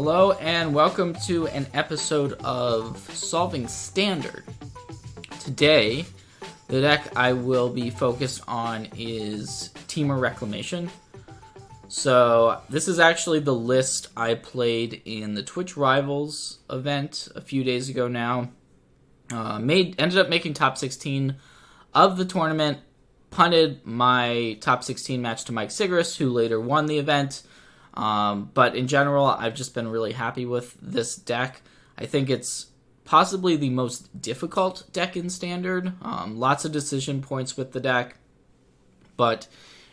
Hello and welcome to an episode of Solving Standard. Today, the deck I will be focused on is Temur Reclamation. So this is actually the list I played in the Twitch Rivals event a few days ago now. Ended up making top 16 of the tournament. Punted my top 16 match to Mike Sigris, who later won the event. But in general, I've just been really happy with this deck. I think it's possibly the most difficult deck in Standard. Lots of decision points with the deck. But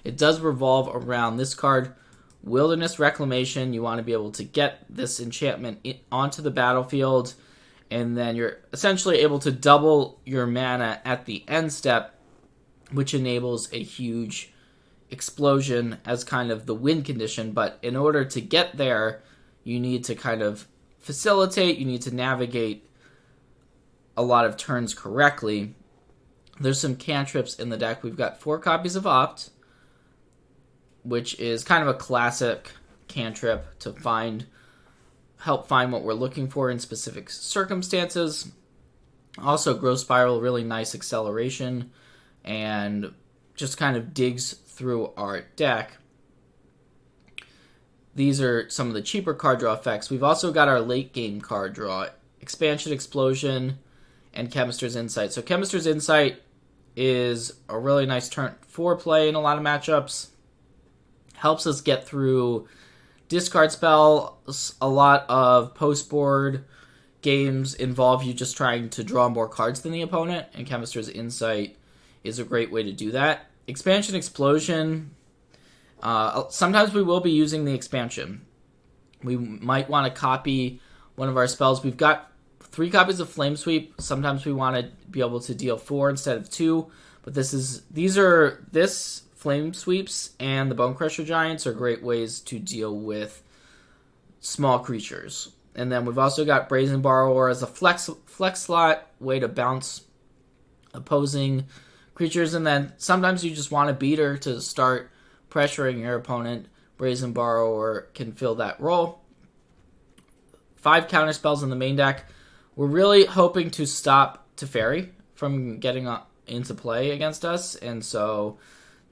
it does revolve around this card, Wilderness Reclamation. You want to be able to get this enchantment onto the battlefield, and then you're essentially able to double your mana at the end step, which enables a huge explosion as kind of the win condition. But in order to get there, you need to kind of facilitate, you need to navigate a lot of turns correctly. There's some cantrips in the deck. We've got 4 copies of Opt, which is kind of a classic cantrip to help find what we're looking for in specific circumstances. Also, Growth Spiral, really nice acceleration, and just kind of digs through our deck. These are some of the cheaper card draw effects. We've also got our late game card draw, Expansion Explosion, and Chemist's Insight. So Chemist's Insight is a really nice turn 4 play in a lot of matchups. Helps us get through discard spells. A lot of post-board games involve you just trying to draw more cards than the opponent, and Chemist's Insight is a great way to do that. Expansion Explosion, sometimes we will be using the expansion. We might want to copy one of our spells. We've got 3 copies of Flame Sweep. Sometimes we want to be able to deal 4 instead of 2, but this Flame Sweeps and the Bone Crusher Giants are great ways to deal with small creatures. And then we've also got Brazen Borrower as a flex slot, way to bounce opposing creatures. And then sometimes you just want a beater to start pressuring your opponent. Brazen Borrower can fill that role. 5 counter spells in the main deck. We're really hoping to stop Teferi from getting into play against us, and so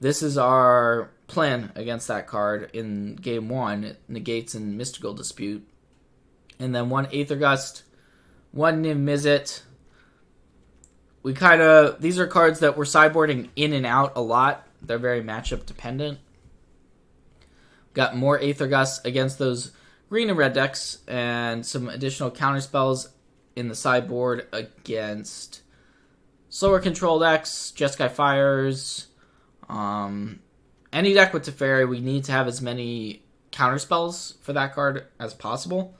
this is our plan against that card in Game 1. It negates in Mystical Dispute. And then 1 Aether Gust, 1 Niv Mizzet. These are cards that we're sideboarding in and out a lot. They're very matchup dependent. Got more Aether Gust against those green and red decks, and some additional counter spells in the sideboard against slower control decks, Jeskai Fires. Any deck with Teferi, we need to have as many counter spells for that card as possible.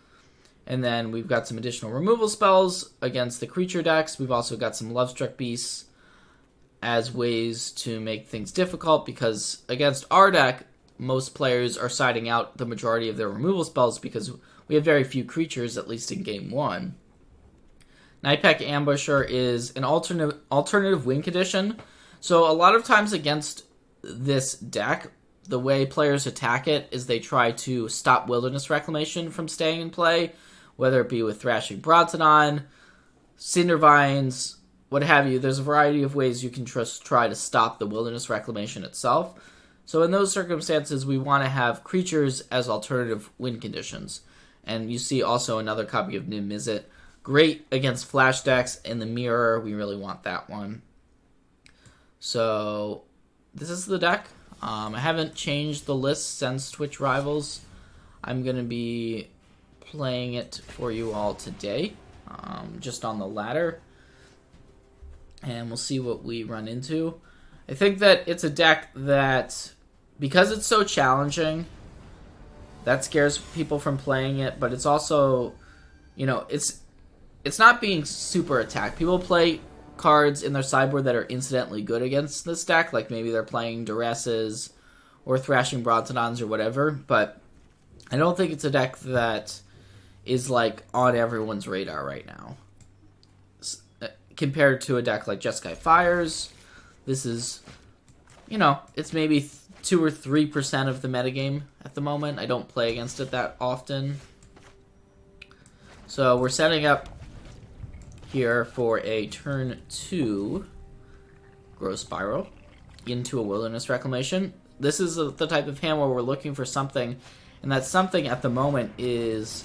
And then we've got some additional removal spells against the creature decks. We've also got some Lovestruck Beasts as ways to make things difficult, because against our deck, most players are siding out the majority of their removal spells because we have very few creatures, at least in Game 1. Nightpack Ambusher is an alternative win condition. So a lot of times against this deck, the way players attack it is they try to stop Wilderness Reclamation from staying in play, whether it be with Thrashing Brontodon, Cindervines, what have you. There's a variety of ways you can just try to stop the Wilderness Reclamation itself. So in those circumstances, we want to have creatures as alternative win conditions. And you see also another copy of Niv Mizzet. Great against flash decks. In the mirror, we really want that one. So this is the deck. I haven't changed the list since Twitch Rivals. I'm going to be playing it for you all today, just on the ladder. And we'll see what we run into. I think that it's a deck that, because it's so challenging, that scares people from playing it. But it's also, it's not being super attacked. People play cards in their sideboard that are incidentally good against this deck, like maybe they're playing Duresses or Thrashing Brontodons or whatever, but I don't think it's a deck that is like on everyone's radar right now. Compared to a deck like Jeskai Fires, this is, it's maybe 2 or 3% of the metagame at the moment. I don't play against it that often. So we're setting up here for a turn 2 Growth Spiral into a Wilderness Reclamation. This is the type of hand where we're looking for something, and that something at the moment is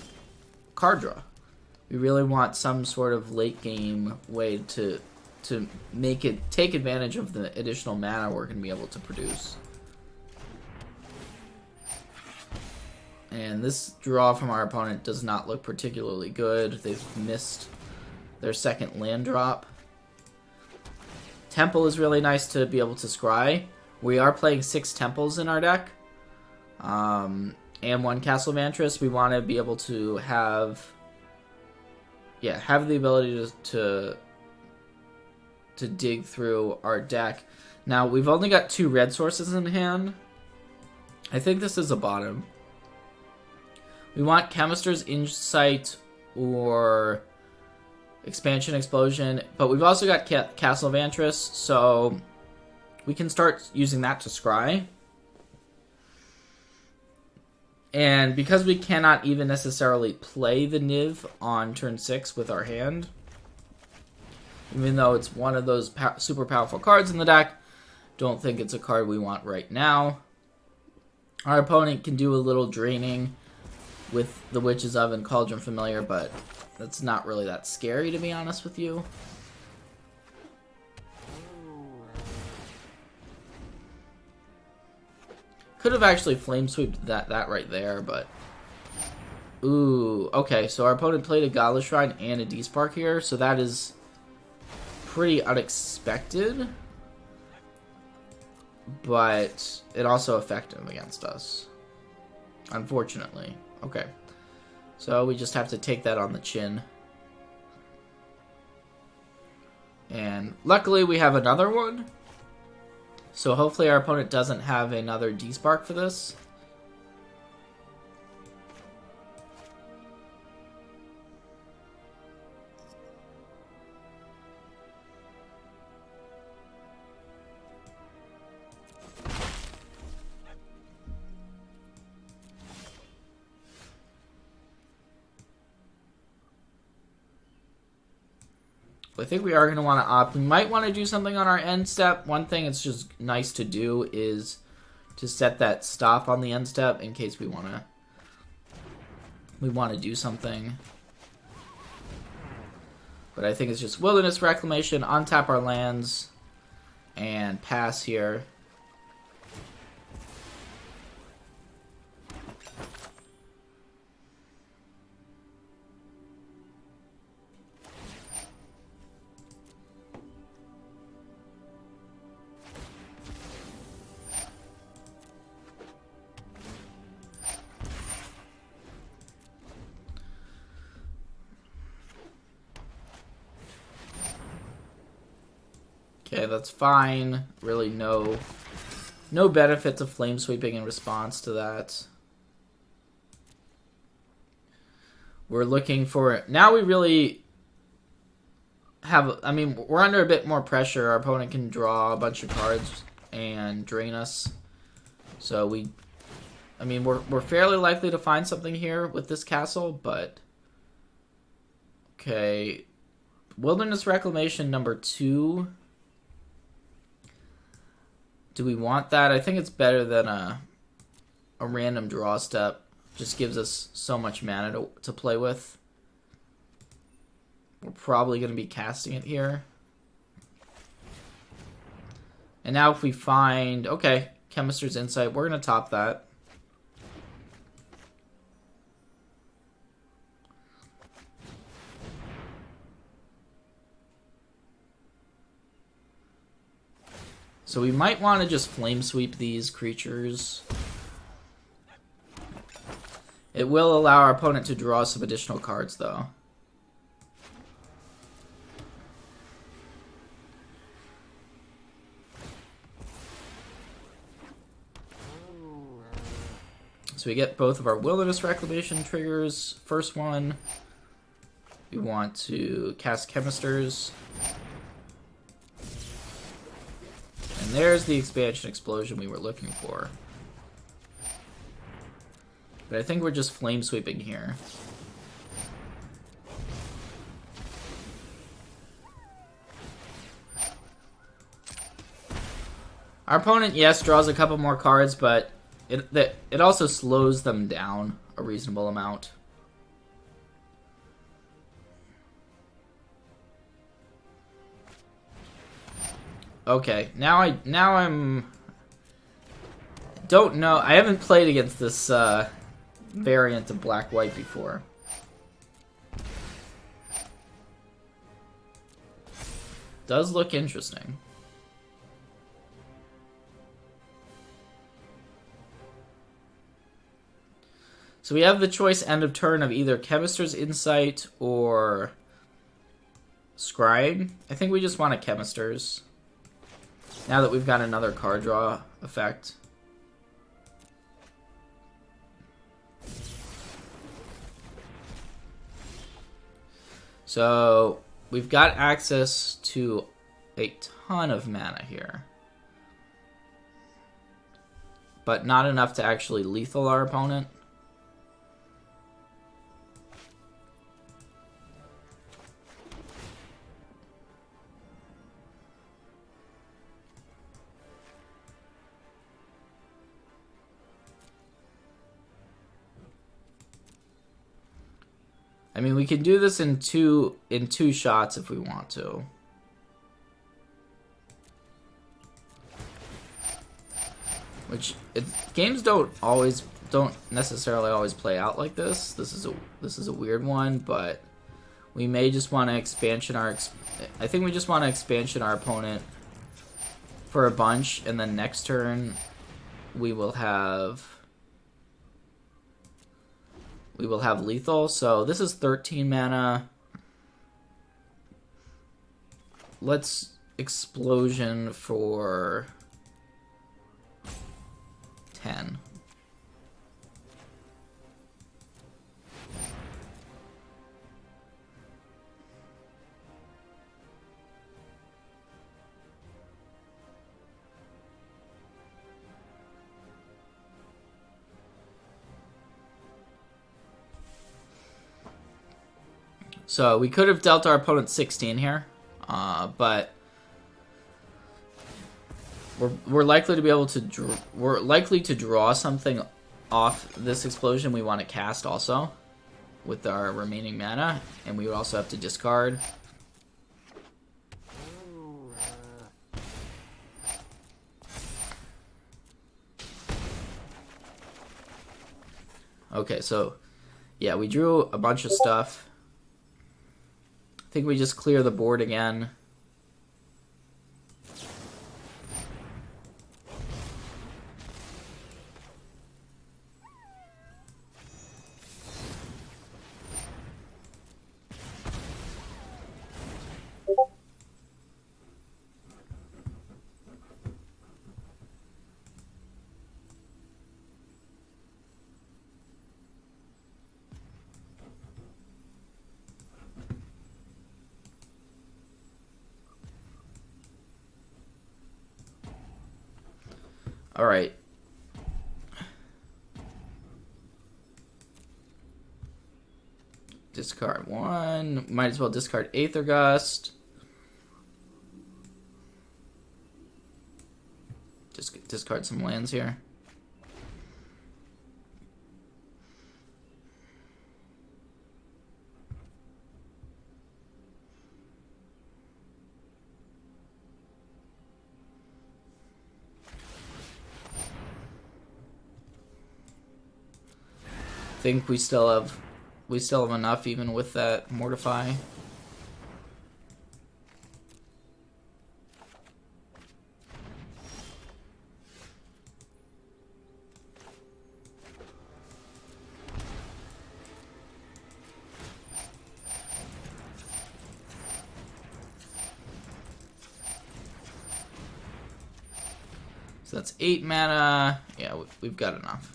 card draw. We really want some sort of late game way to make it take advantage of the additional mana we're going to be able to produce. And this draw from our opponent does not look particularly good. They've missed their second land drop. Temple is really nice to be able to scry. We are playing 6 temples in our deck. And 1 Castle Vantress. We want to be able to have the ability to dig through our deck. Now, we've only got 2 red sources in hand. I think this is a bottom. We want Chemist's Insight or Expansion Explosion, but we've also got Castle Vantress, so we can start using that to scry. And because we cannot even necessarily play the Niv on turn 6 with our hand, even though it's one of those super powerful cards in the deck, don't think it's a card we want right now. Our opponent can do a little draining with the Witch's Oven, Cauldron Familiar, but that's not really that scary, to be honest with you. Could have actually Flame Sweeped that right there, but... Ooh, okay, so our opponent played a Godless Shrine and a D-Spark here, so that is pretty unexpected. But it also affected him against us, unfortunately. Okay, so we just have to take that on the chin. And luckily we have another one. So hopefully our opponent doesn't have another D-Spark for this. I think we are going to want to opt. We might want to do something on our end step. One thing it's just nice to do is to set that stop on the end step in case we want to do something. But I think it's just Wilderness Reclamation, untap our lands, and pass here. Okay, that's fine. Really no benefit to Flame Sweeping in response to that. We're looking for... Now we really have... I mean, we're under a bit more pressure. Our opponent can draw a bunch of cards and drain us. So we... I mean, we're fairly likely to find something here with this castle, but... Okay. Wilderness Reclamation number 2... Do we want that? I think it's better than a random draw step. Just gives us so much mana to play with. We're probably going to be casting it here. And now if we find... Okay, Chemist's Insight. We're going to top that. So we might want to just Flame Sweep these creatures. It will allow our opponent to draw some additional cards, though. So we get both of our Wilderness Reclamation triggers. First one, we want to cast Chemist's. And there's the Expansion Explosion we were looking for. But I think we're just Flame Sweeping here. Our opponent, yes, draws a couple more cards, but it also slows them down a reasonable amount. Okay, now I'm don't know. I haven't played against this variant of black-white before. Does look interesting. So we have the choice end of turn of either Chemister's Insight or Scrying. I think we just want a Chemister's. Now that we've got another card draw effect. So we've got access to a ton of mana here. But not enough to actually lethal our opponent. I mean, we can do this in two shots if we want to. Which games don't necessarily always play out like this. This is a weird one, but we may just want to expansion our. I think we just want to expansion our opponent for a bunch, and then next turn we will have lethal. So this is 13 mana. Let's explosion for 10. So we could have dealt our opponent 16 here, but we're likely to be able to we're likely to draw something off this explosion we want to cast also with our remaining mana, and we would also have to discard. Okay, so yeah, we drew a bunch of stuff. I think we just clear the board again. All right. Discard one. Might as well discard Aether Gust. Just discard some lands here. Think we still have enough even with that Mortify. So that's 8 mana. Yeah, we've got enough.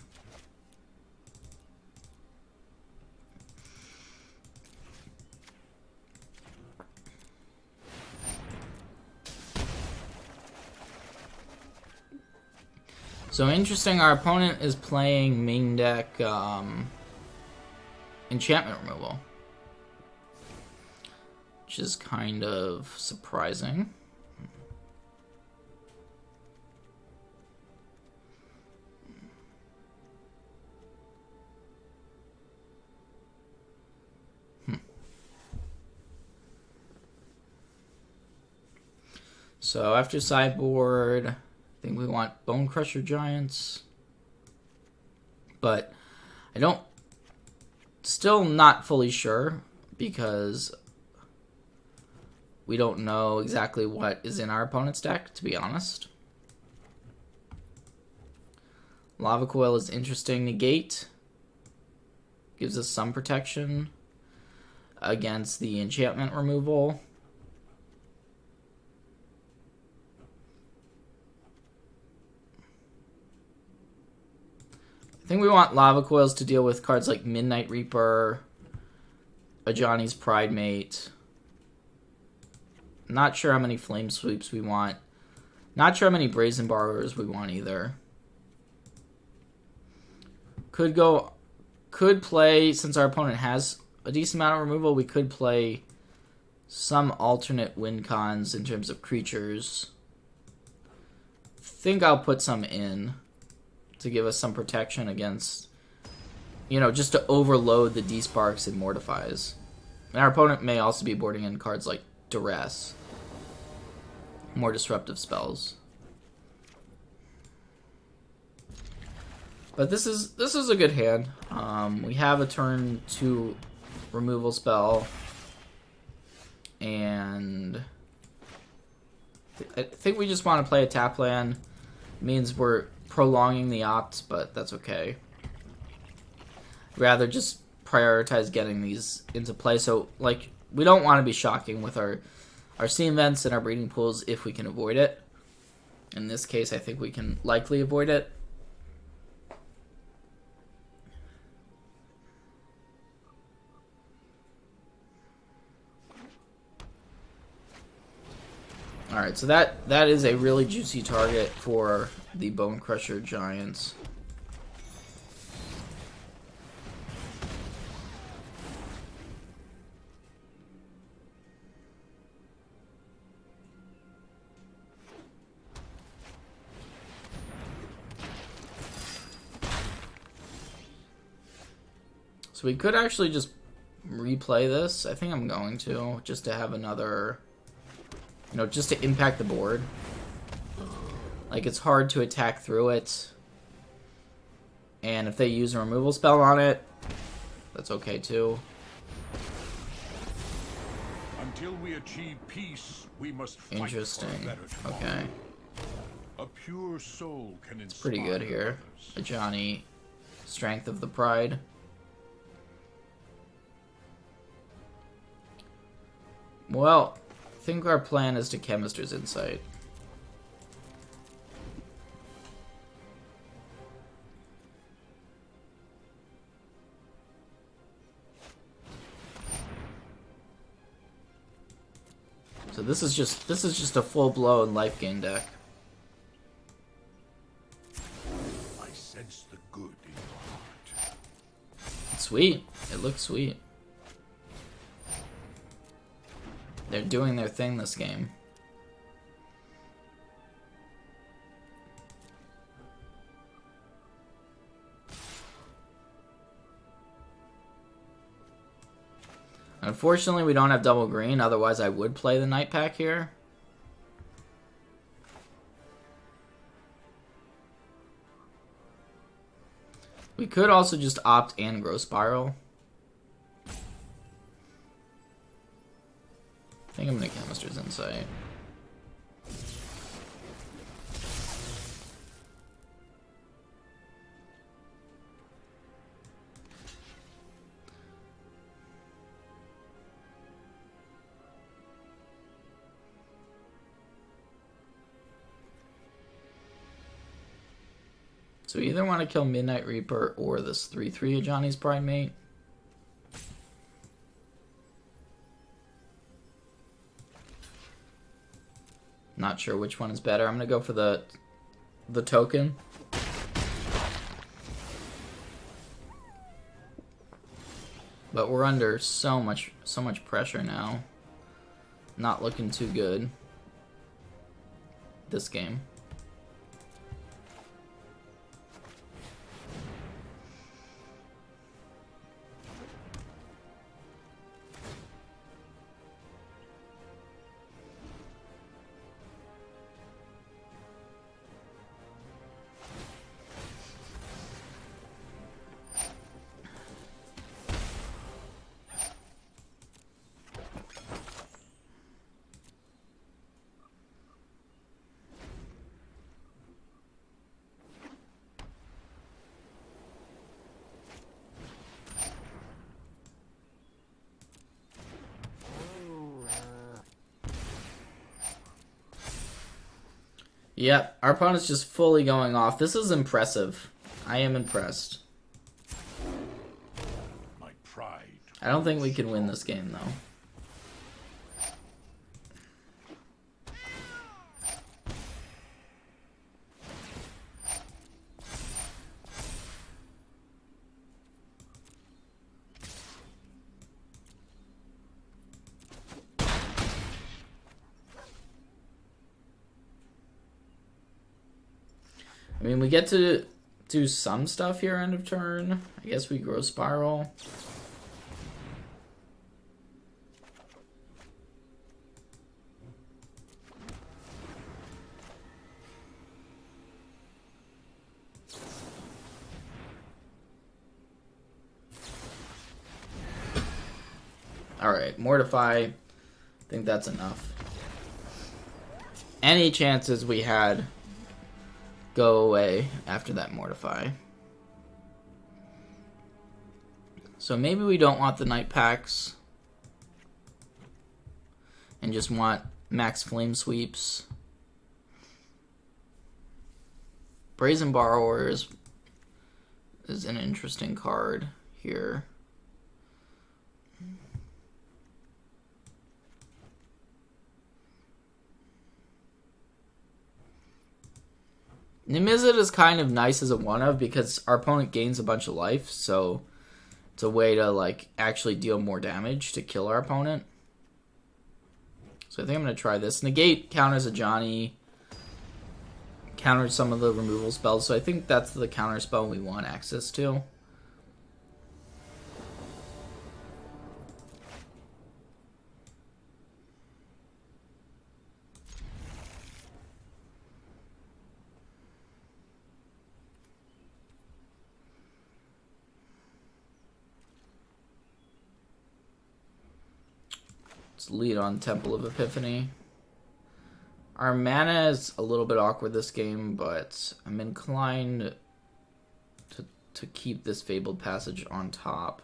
So interesting, our opponent is playing main deck enchantment removal, which is kind of surprising. So after sideboard, I think we want Bone Crusher Giants. But I don't... Still not fully sure, because we don't know exactly what is in our opponent's deck, to be honest. Lava Coil is interesting. Negate gives us some protection against the enchantment removal. I think we want Lava Coils to deal with cards like Midnight Reaper, Ajani's Pridemate. Not sure how many Flame Sweeps we want. Not sure how many Brazen Borrowers we want either. Could play, since our opponent has a decent amount of removal, we could play some alternate win cons in terms of creatures. Think I'll put some in to give us some protection against, you know, just to overload the D-Sparks and Mortifies. And our opponent may also be boarding in cards like Duress. More disruptive spells. But this is a good hand. We have a turn 2 removal spell. And I think we just want to play a tap land. It means we're prolonging the opt, but that's okay. Rather just prioritize getting these into play. So, like, we don't want to be shocking with our steam vents and our breeding pools if we can avoid it. In this case, I think we can likely avoid it. Alright, so that is a really juicy target for the Bone Crusher Giants. So we could actually just replay this. I think I'm going to, just to have another, you know, just to impact the board. Like, it's hard to attack through it. And if they use a removal spell on it, that's okay too. Until we achieve peace, we must fight. Interesting. For a better tomorrow. Okay. A pure soul can It's pretty good here. others. Ajani, Strength of the Pride. Well, I think our plan is to Chemist's Insight. So this is just a full-blown life gain deck. I sense the good in your heart. It's sweet. It looks sweet. They're doing their thing this game. Unfortunately, we don't have double green, otherwise I would play the Night Pack here. We could also just opt and grow Spiral. I think I'm gonna Chemist's Insight. So we either want to kill Midnight Reaper or this 3/3 Ajani's Pridemate. Not sure which one is better. I'm gonna go for the token. But we're under so much pressure now. Not looking too good this game. Yep, our opponent's just fully going off. This is impressive. I am impressed. My pride. I don't think we can win this game, though. I mean, we get to do some stuff here end of turn. I guess we grow Spiral. Alright, Mortify. I think that's enough. Any chances we had go away after that Mortify. So maybe we don't want the Night Packs and just want max Flame Sweeps. Brazen Borrower is an interesting card here. Nimizid is kind of nice as a one-of because our opponent gains a bunch of life, so it's a way to like actually deal more damage to kill our opponent. So I think I'm going to try this. Negate counters a Johnny, counters some of the removal spells, so I think that's the counter spell we want access to. Let's lead on Temple of Epiphany. Our mana is a little bit awkward this game, but I'm inclined to keep this Fabled Passage on top.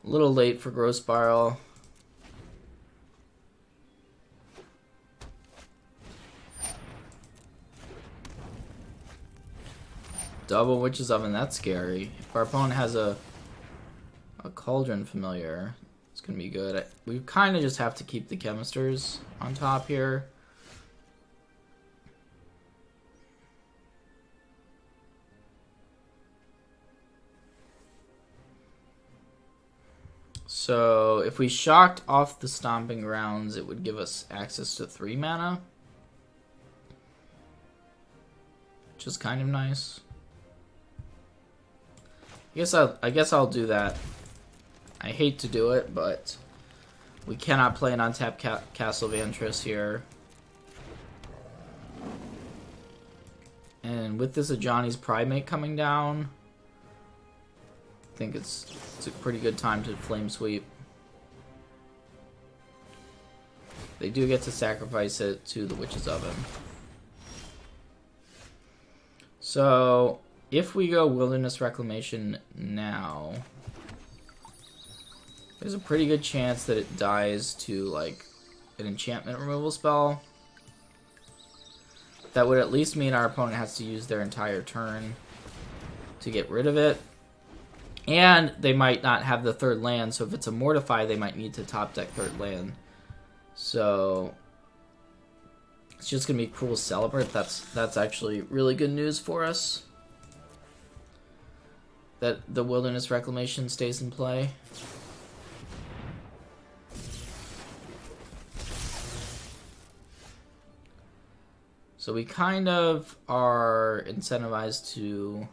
A little late for Growth Spiral. Double Witch's Oven, that's scary. If our opponent has a Cauldron Familiar, it's going to be good. We kind of just have to keep the Chemisters on top here. So if we shocked off the Stomping Grounds, it would give us access to 3 mana, which is kind of nice. I guess I'll do that. I hate to do it, but we cannot play an untapped Castle Vantress here. And with this Ajani's Primate coming down, I think it's a pretty good time to Flame Sweep. They do get to sacrifice it to the Witch's Oven. So if we go Wilderness Reclamation now, there's a pretty good chance that it dies to like an enchantment removal spell. That would at least mean our opponent has to use their entire turn to get rid of it. And they might not have the 3rd land, so if it's a Mortify, they might need to top deck 3rd land. So it's just going to be Cruel Celebrate. That's actually really good news for us, that the Wilderness Reclamation stays in play. So we kind of are incentivized to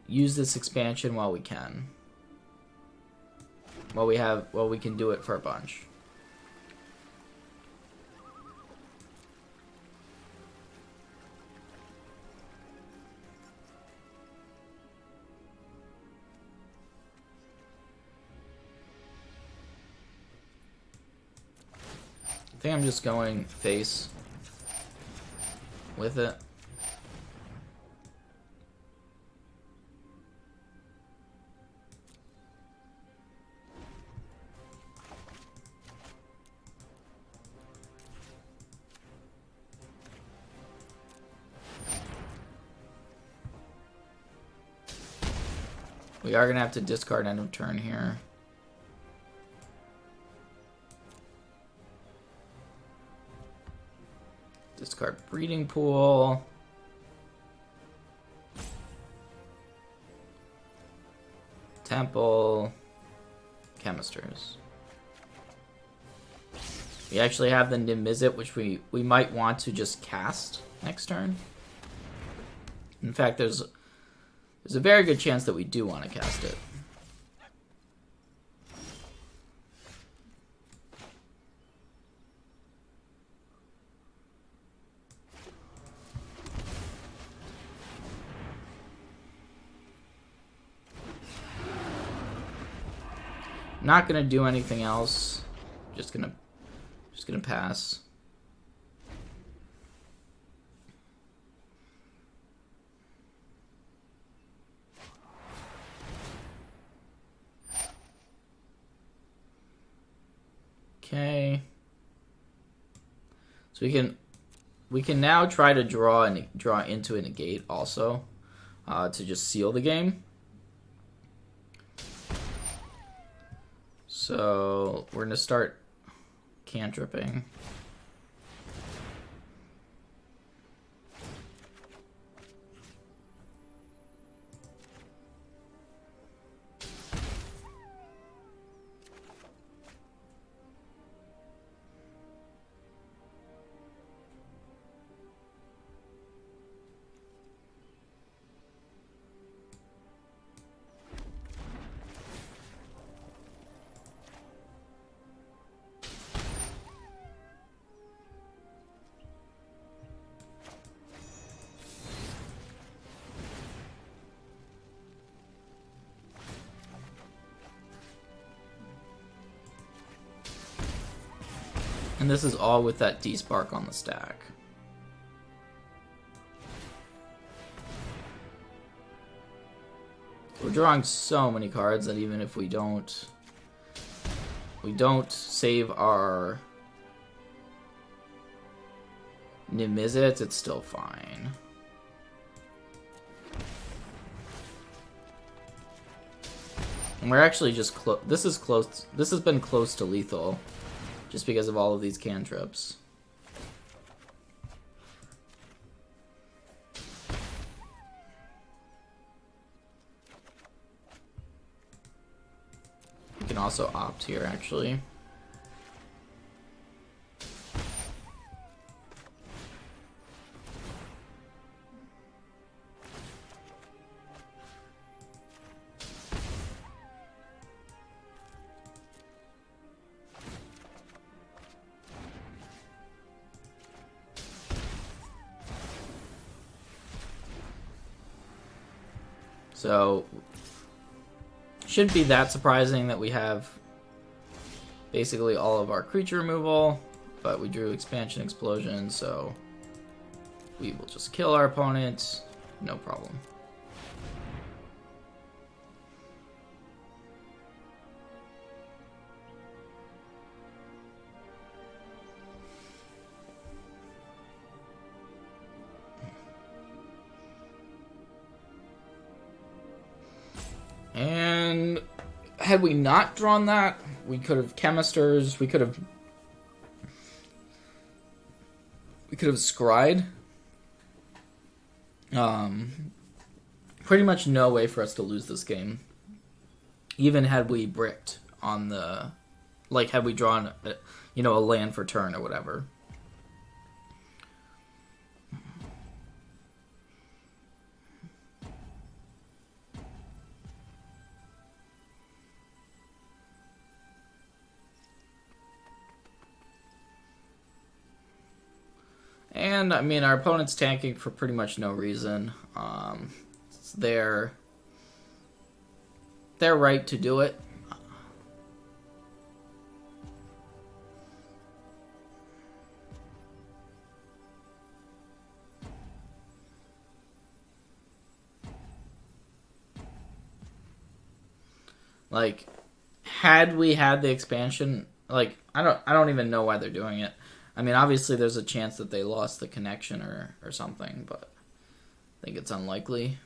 use this expansion while we can. While we can do it for a bunch. I think I'm just going face with it. We are going to have to discard end of turn here. Discard breeding pool. Temple. Chemisters. We actually have the Nimizit, which we might want to just cast next turn. In fact, there's a very good chance that we do want to cast it. Not gonna do anything else. Just gonna pass. Okay. So we can now try to draw into a negate also, to just seal the game. So we're gonna start cantripping. And this is all with that D-Spark on the stack. We're drawing so many cards that even if we don't save our Nimizit, it's still fine. And we're actually just close. This is close. This has been close to lethal. Just because of all of these cantrips. You can also opt here, actually. So, shouldn't be that surprising that we have basically all of our creature removal, but we drew Expansion Explosion, so we will just kill our opponent, no problem. And had we not drawn that, we could have Chemisters, we could have Scryed. Pretty much no way for us to lose this game. Even had we bricked on the, like, had we drawn, a land for turn or whatever. And, I mean, our opponent's tanking for pretty much no reason. It's their right to do it. Like, had we had the expansion, like, I don't even know why they're doing it. I mean, obviously there's a chance that they lost the connection or something, but I think it's unlikely.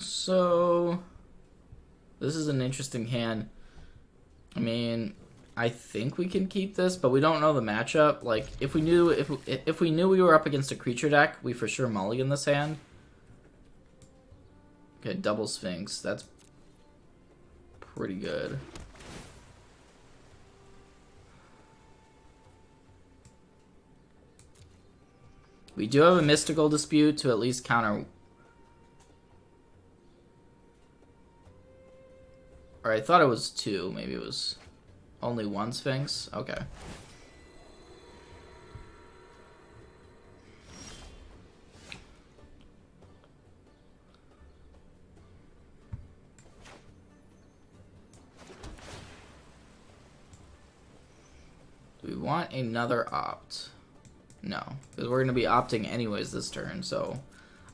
So, this is an interesting hand. I mean, I think we can keep this, but we don't know the matchup. Like, if we knew we were up against a creature deck, we for sure mulligan this hand. Okay, double Sphinx. That's pretty good. We do have a mystical dispute to at least counter. Or I thought it was 2. Maybe it was only 1 Sphinx. Okay. Do we want another opt? No, because we're going to be opting anyways this turn, so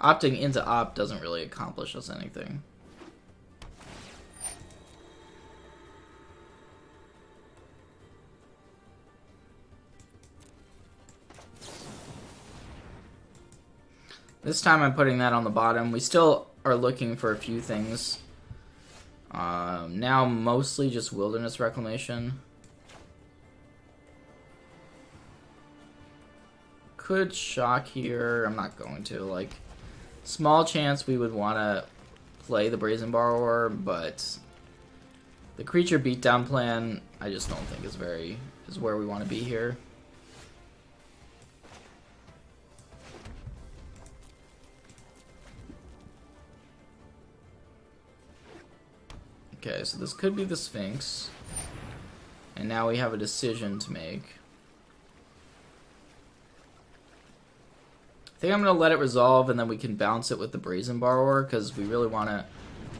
opting into opt doesn't really accomplish us anything. This time I'm putting that on the bottom. We still are looking for a few things. Now mostly just Wilderness Reclamation. Could shock here. I'm not going to. Like, small chance we would want to play the Brazen Borrower, but the creature beatdown plan I just don't think is where we want to be here. Okay, so this could be the Sphinx. And now we have a decision to make. I think I'm gonna let it resolve, and then we can bounce it with the Brazen Borrower, because we really wanna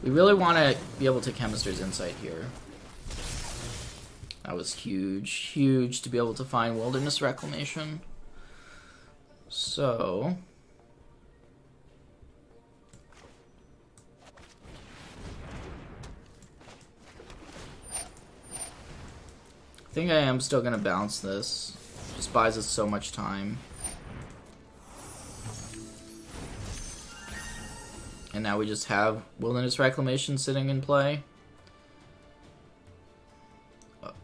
be able to Chemist's Insight here. That was huge, huge to be able to find Wilderness Reclamation. So I think I am still gonna bounce this. Just buys us so much time. And now we just have Wilderness Reclamation sitting in play.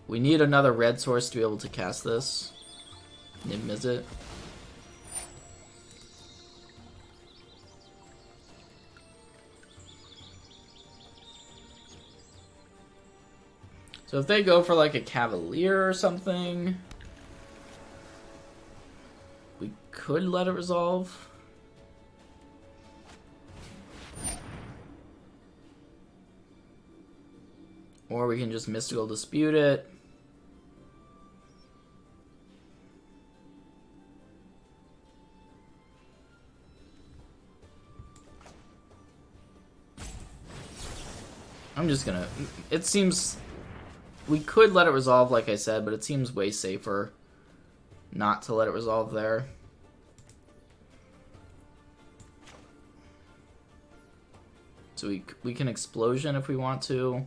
We need another red source to be able to cast this. Niv-Mizzet. So if they go for like a Cavalier or something, we could let it resolve. Or we can just Mystical Dispute it. I'm just gonna... It seems... We could let it resolve, like I said, but it seems way safer not to let it resolve there. So we can Explosion if we want to.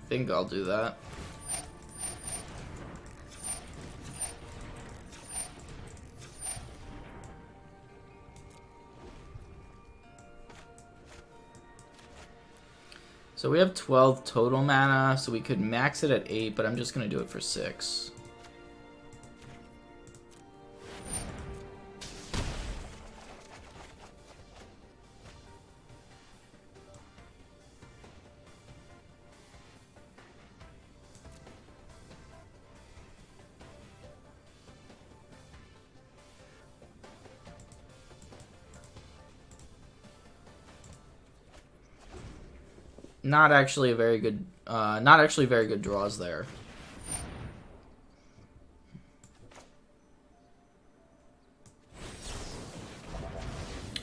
I think I'll do that. So we have 12 total mana, so we could max it at 8, but I'm just going to do it for 6. not actually very good draws there.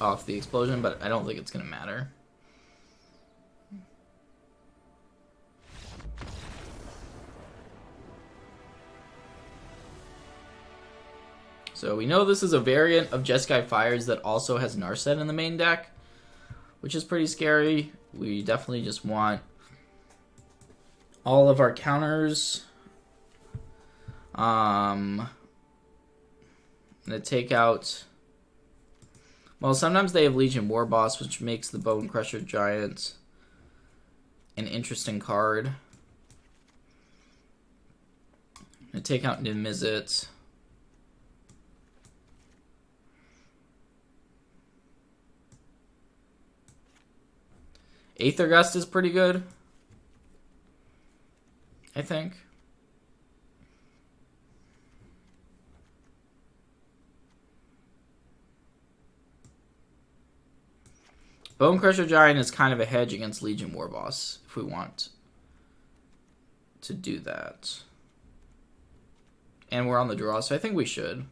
Off the explosion, but I don't think it's gonna matter. So we know this is a variant of Jeskai Fires that also has Narset in the main deck, which is pretty scary. We definitely just want all of our counters. I'm gonna take out. Well, sometimes they have Legion War Boss, which makes the Bone Crusher Giant an interesting card. I'm gonna take out Nimizit. Aether Gust is pretty good, I think. Bone Crusher Giant is kind of a hedge against Legion War Boss if we want to do that. And we're on the draw, so I think we should.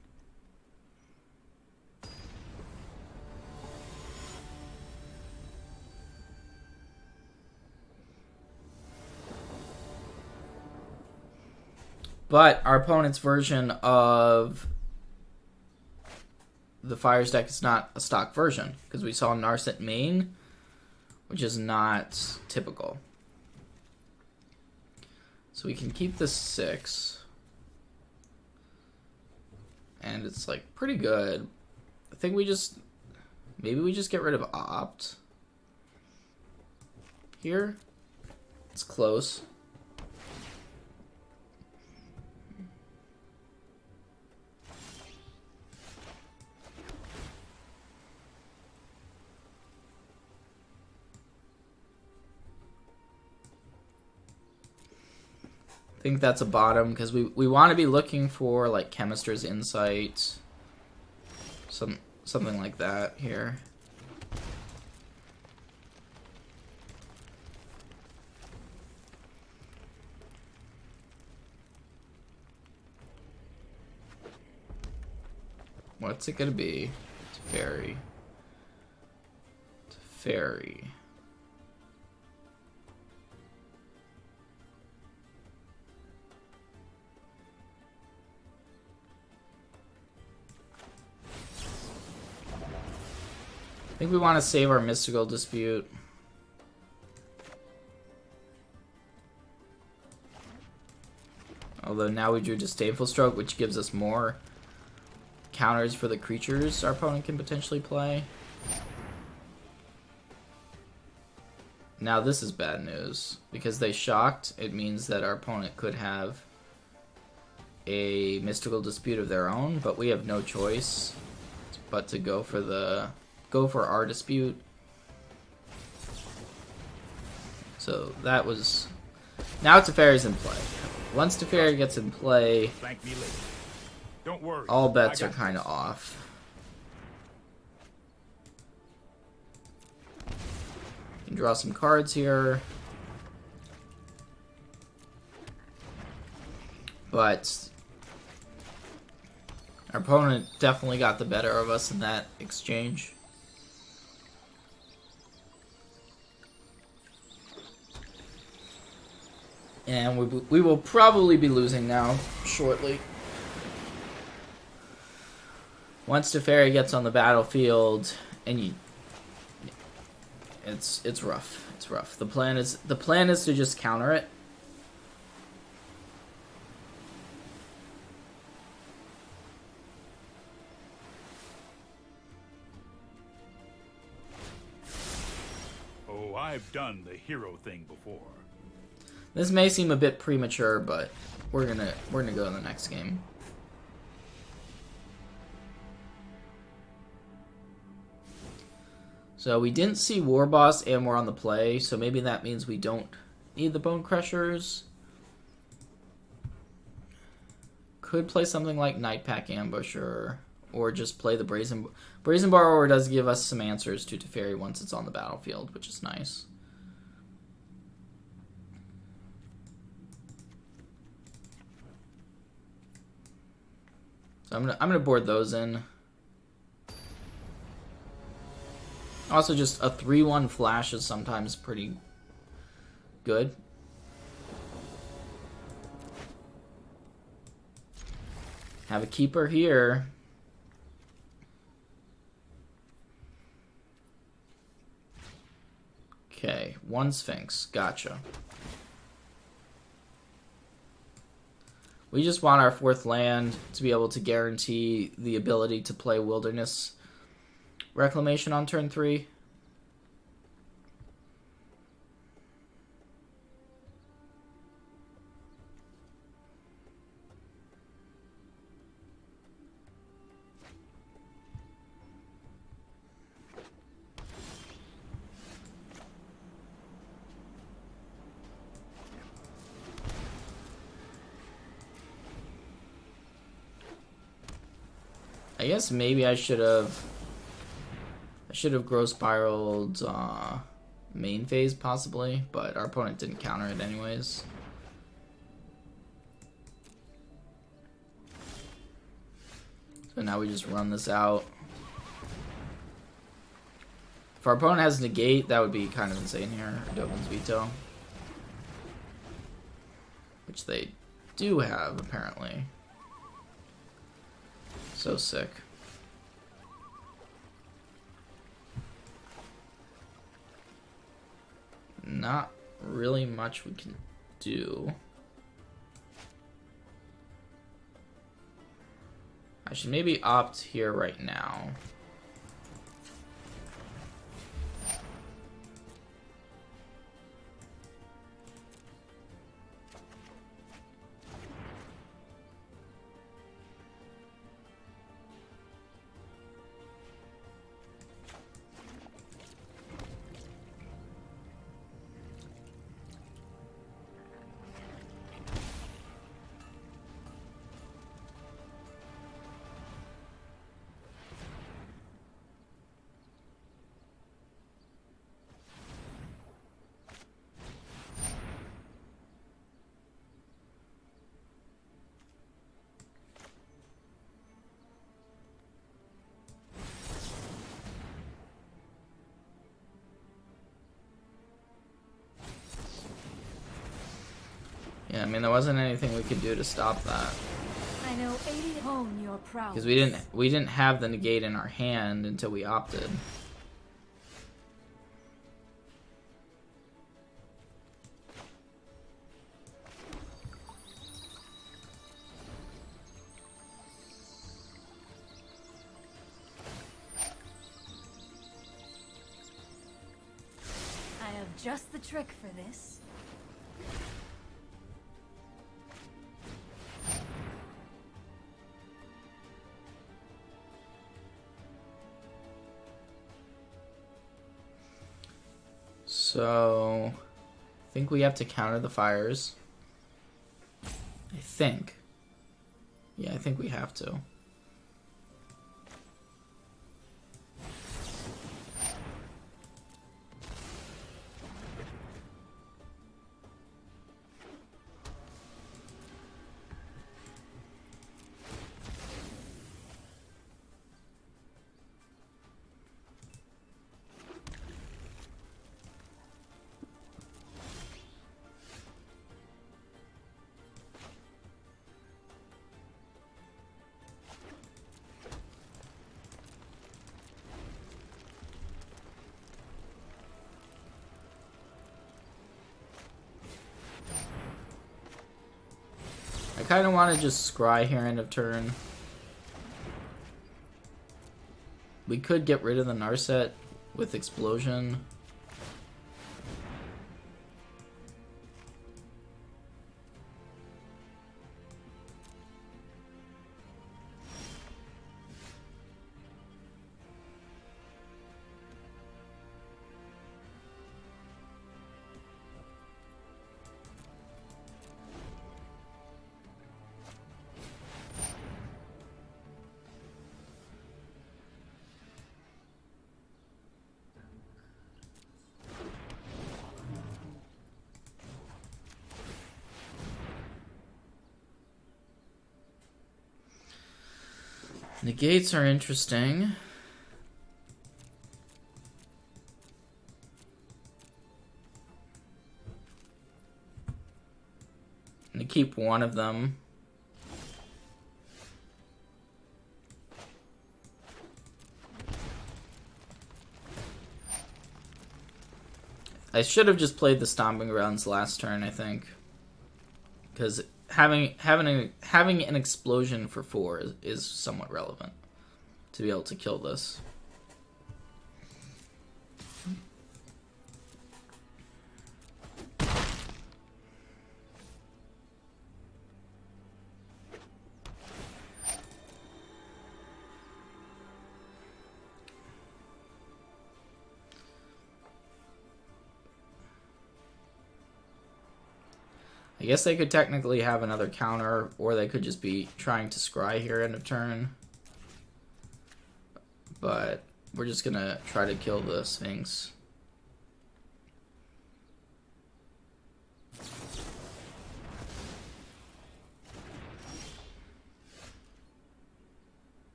But our opponent's version of the Fires deck is not a stock version, because we saw Narset main, which is not typical. So we can keep this 6. And it's like pretty good. I think maybe we just get rid of Opt here. It's close. I think that's a bottom, because we want to be looking for like Chemister's Insight, something like that here. What's it gonna be? It's a fairy. It's a fairy. I think we want to save our Mystical Dispute. Although now we drew Disdainful Stroke, which gives us more counters for the creatures our opponent can potentially play. Now this is bad news. Because they shocked, it means that our opponent could have a Mystical Dispute of their own, but we have no choice but to go for our dispute. So that was... Now Teferi's in play. Once Teferi gets in play, Thank me later. Don't worry. all bets are kind of off. You can draw some cards here. But our opponent definitely got the better of us in that exchange. And we will probably be losing now, shortly. Once Teferi gets on the battlefield, and it's rough. It's rough. The plan is to just counter it. Oh, I've done the hero thing before. This may seem a bit premature, but we're gonna go in the next game. So we didn't see War Boss and we're on the play, so maybe that means we don't need the Bone Crushers. Could play something like Night Pack Ambusher, or just play the Brazen Borrower. Does give us some answers to Teferi once it's on the battlefield, which is nice. So I'm gonna board those in. Also, just a 3/1 flash is sometimes pretty good. Have a keeper here. Okay, 1 Sphinx. Gotcha. We just want our 4th land to be able to guarantee the ability to play Wilderness Reclamation on turn 3. I guess maybe I should have growth spiraled main phase possibly, but our opponent didn't counter it anyways. So now we just run this out. If our opponent has negate, that would be kind of insane here. Dovin's veto, which they do have apparently. So sick. Not really much we can do. I should maybe opt here right now. Yeah, I mean there wasn't anything we could do to stop that. I know 80 home your prowess. Because we didn't have the negate in our hand until we opted. I have just the trick for this. So, I think we have to counter the fires. I think. Yeah, I think we have to. I kind of want to just scry here end of turn. We could get rid of the Narset with Explosion. Negates are interesting. I'm gonna keep one of them. I should have just played the Stomping Grounds last turn, I think, because having an explosion for 4 is somewhat relevant to be able to kill this. I guess they could technically have another counter, or they could just be trying to scry here end of turn. But we're just gonna try to kill the Sphinx.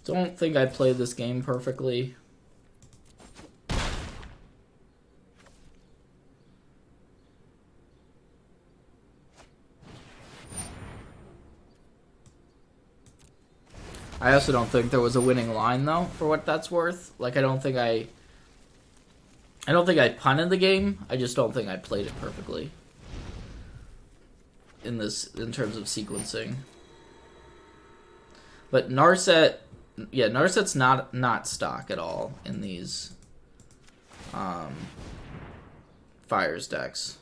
Don't think I played this game perfectly. I also don't think there was a winning line though, for what that's worth. Like I don't think I punted the game. I just don't think I played it perfectly in terms of sequencing. But Narset, yeah, Narset's not stock at all in these Fires decks.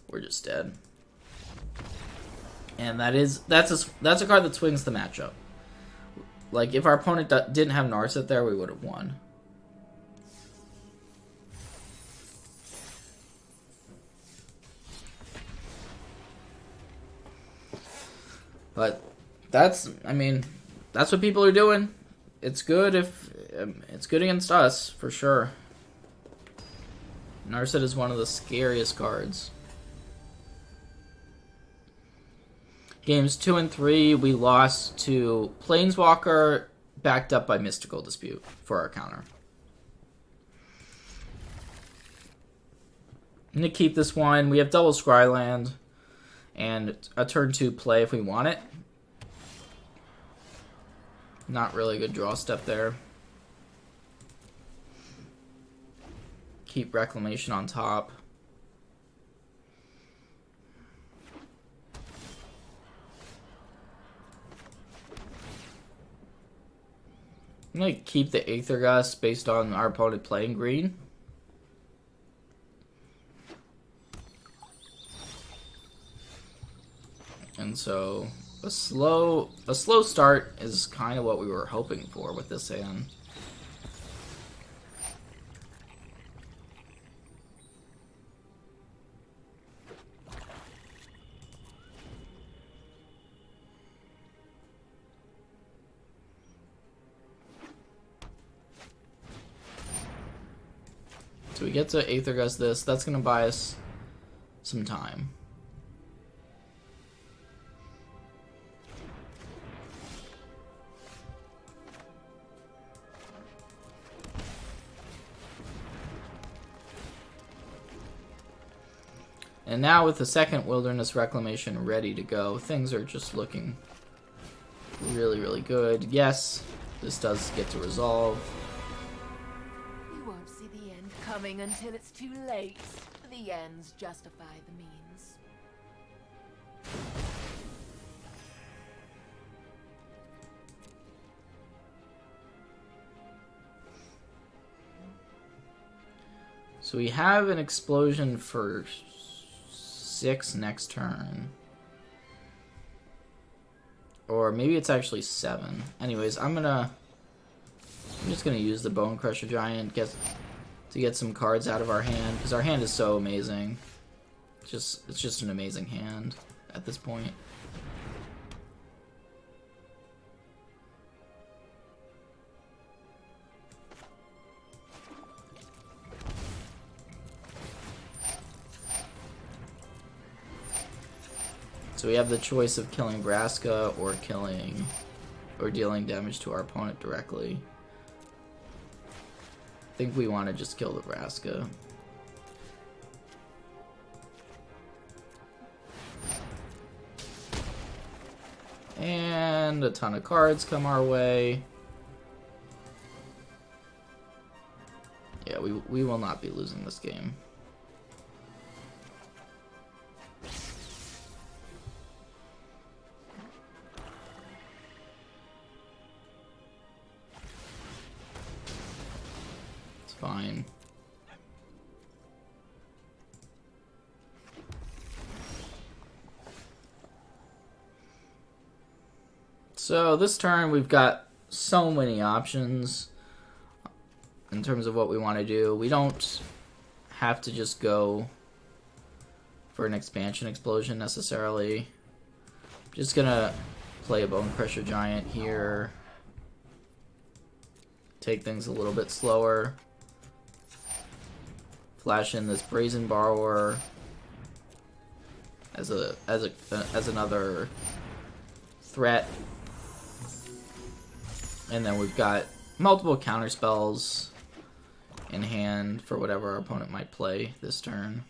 We're just dead. And that's a card that swings the matchup. Like if our opponent didn't have Narset there, we would have won. But that's what people are doing. It's good it's good against us for sure. Narset is one of the scariest cards. Games 2 and 3, we lost to Planeswalker, backed up by Mystical Dispute for our counter. I'm going to keep this one. We have double Scryland and a turn 2 play if we want it. Not really a good draw step there. Keep Reclamation on top. I'm going to keep the Aether Gust based on our opponent playing green. And so a slow start is kind of what we were hoping for with this hand. So we get to Aether Gust this. That's going to buy us some time. And now with the second Wilderness Reclamation ready to go, things are just looking really, really good. Yes, this does get to resolve. Coming until it's too late. The ends justify the means. So we have an explosion for 6 next turn. Or maybe it's actually 7. Anyways, I'm just gonna use the Bone Crusher Giant to get some cards out of our hand, because our hand is so amazing. It's just an amazing hand at this point. So we have the choice of killing Vraska or dealing damage to our opponent directly. I think we want to just kill the Vraska. And a ton of cards come our way. Yeah, we will not be losing this game. It's fine. So this turn we've got so many options in terms of what we want to do. We don't have to just go for an expansion explosion necessarily. Just gonna play a Bone Crusher Giant here. Take things a little bit slower. Flash in this Brazen Borrower as another threat. And then we've got multiple counter spells in hand for whatever our opponent might play this turn.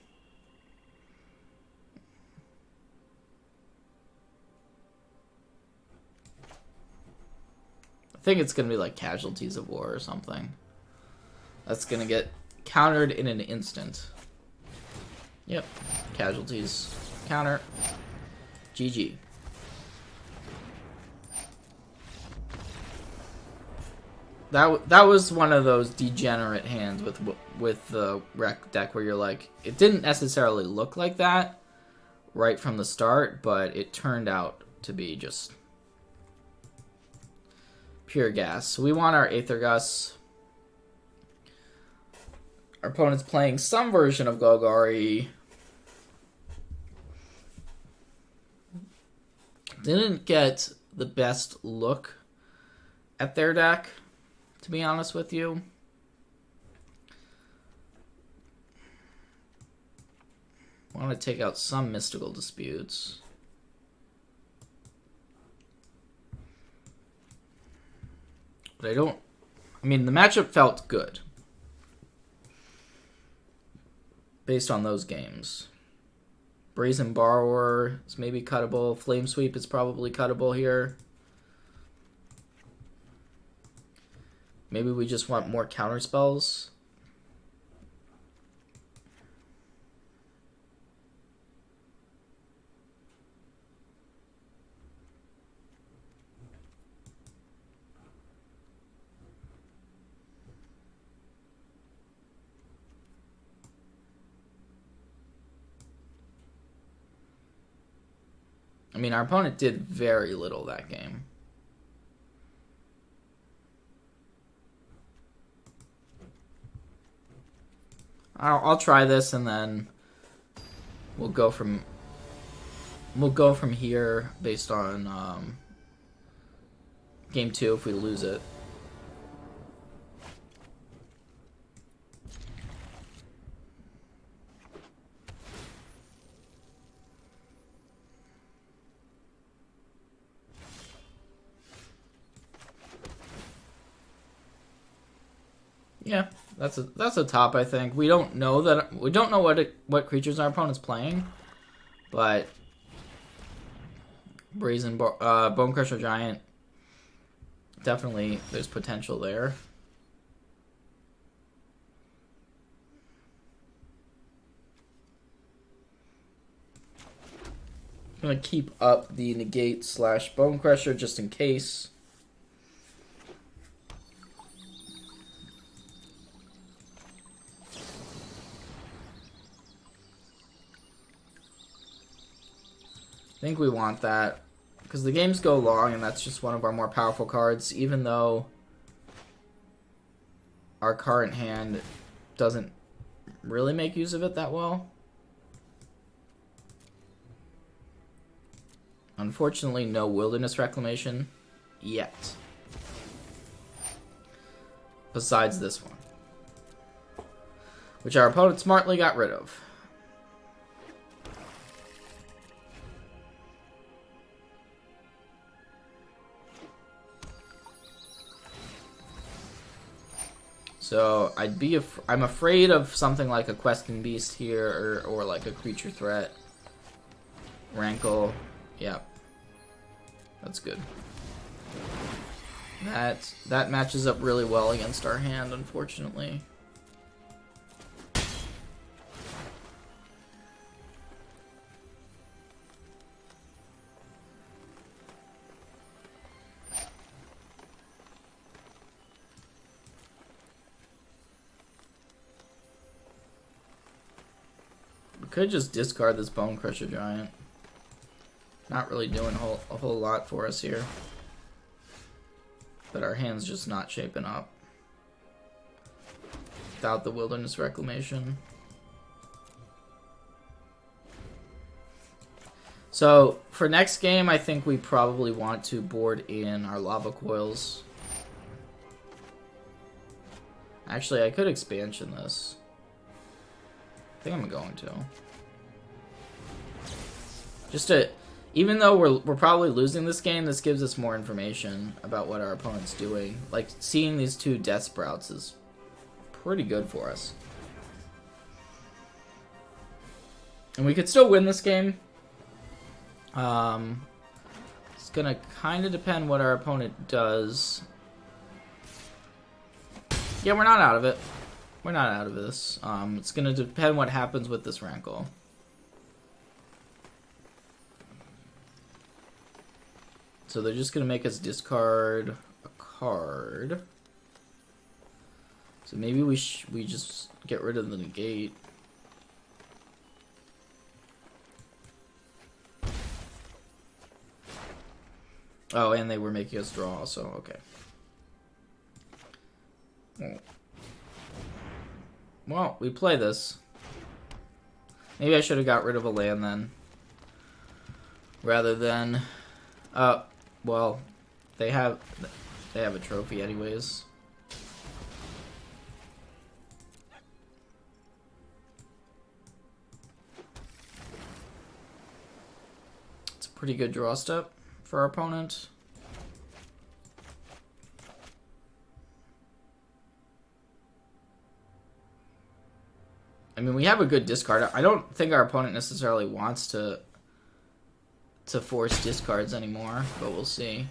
I think it's going to be like Casualties of War or something. That's going to get countered in an instant. Yep. Casualties. Counter. GG. That was one of those degenerate hands with the rec deck where you're like, it didn't necessarily look like that right from the start, but it turned out to be just pure gas. So we want our Aether Gus. Our opponent's playing some version of Golgari. Didn't get the best look at their deck, to be honest with you. I want to take out some Mystical Disputes. But I mean, the matchup felt good based on those games. Brazen Borrower is maybe cuttable. Flame Sweep is probably cuttable here. Maybe we just want more counter spells. I mean, our opponent did very little that game. I'll try this and then we'll go from here based on game 2 if we lose it. Yeah, that's a top, I think. We don't know what creatures our opponent's playing, but Bone Crusher Giant, definitely there's potential there. I'm gonna keep up the negate / Bone Crusher just in case. I think we want that because the games go long and that's just one of our more powerful cards, even though our current hand doesn't really make use of it that well. Unfortunately, no Wilderness Reclamation yet. Besides this one, which our opponent smartly got rid of. So I'm afraid of something like a questing beast here, or like a creature threat. Rankle, yeah, that's good. That matches up really well against our hand, unfortunately. We could just discard this Bone Crusher Giant. Not really doing a whole lot for us here. But our hand's just not shaping up. Without the Wilderness Reclamation. So, for next game, I think we probably want to board in our Lava Coils. Actually, I could expansion this. I think I'm going to. Just to... Even though we're probably losing this game, this gives us more information about what our opponent's doing. Like, seeing these two Death Sprouts is pretty good for us. And we could still win this game. It's gonna kind of depend what our opponent does. Yeah, we're not out of it. We're not out of this. It's gonna depend what happens with this Rankle. So they're just gonna make us discard a card. So maybe we just get rid of the negate. Oh, and they were making us draw also. Okay. Well, we play this. Maybe I should have got rid of a land then, rather than. Well, they have a trophy anyways. It's a pretty good draw step for our opponent. I mean, we have a good discard. I don't think our opponent necessarily wants to force discards anymore, but we'll see.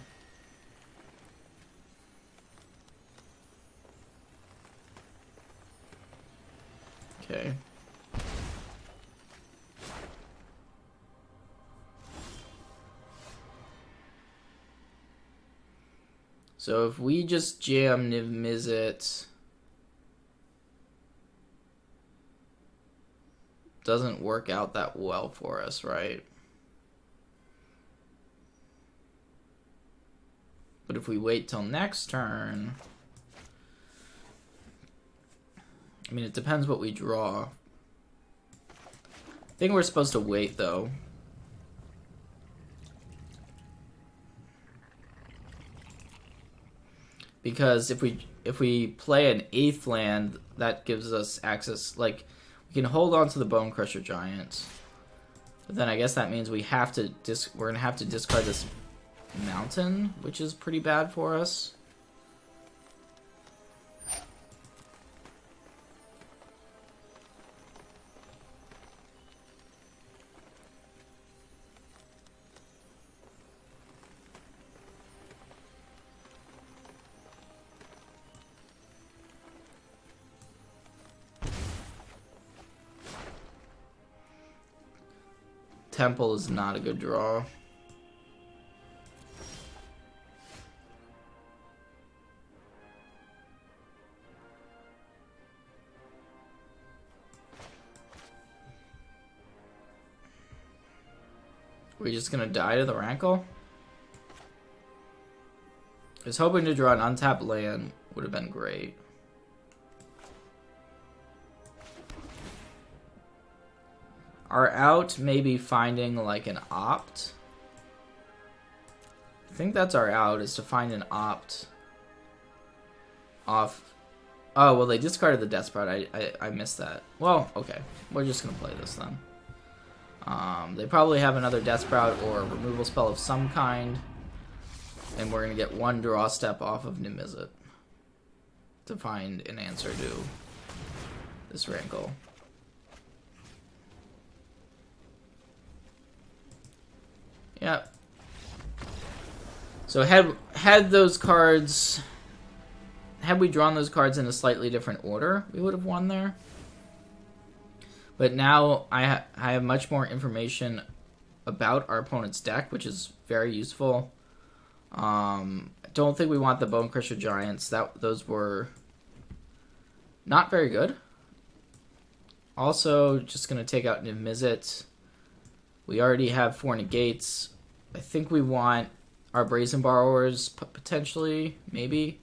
Okay. So if we just jam Niv Mizzet, doesn't work out that well for us, right? But if we wait till next turn, I mean, it depends what we draw. I think we're supposed to wait though. Because if we play an 8th land, that gives us access, like, we can hold on to the Bone Crusher Giant. But then I guess that means we're gonna have to discard this mountain, which is pretty bad for us. Temple is not a good draw. We're just gonna die to the Rankle? I was hoping to draw an untapped land, would have been great. Our out may be finding like an opt. I think that's our out, is to find an opt off. Oh, well, they discarded the Death Sprout. I missed that. Well, okay. We're just going to play this then. They probably have another Death Sprout or a removal spell of some kind. And we're going to get one draw step off of Niv Mizzet. to find an answer to this wrinkle. Yep. So had those cards, had we drawn those cards in a slightly different order, we would have won there. But now I have much more information about our opponent's deck, which is very useful. Don't think we want the Bone Crusher Giants. Those were not very good. Also, just going to take out Niv-Mizzet. We already have 4 negates. I think we want our Brazen Borrowers, potentially, maybe.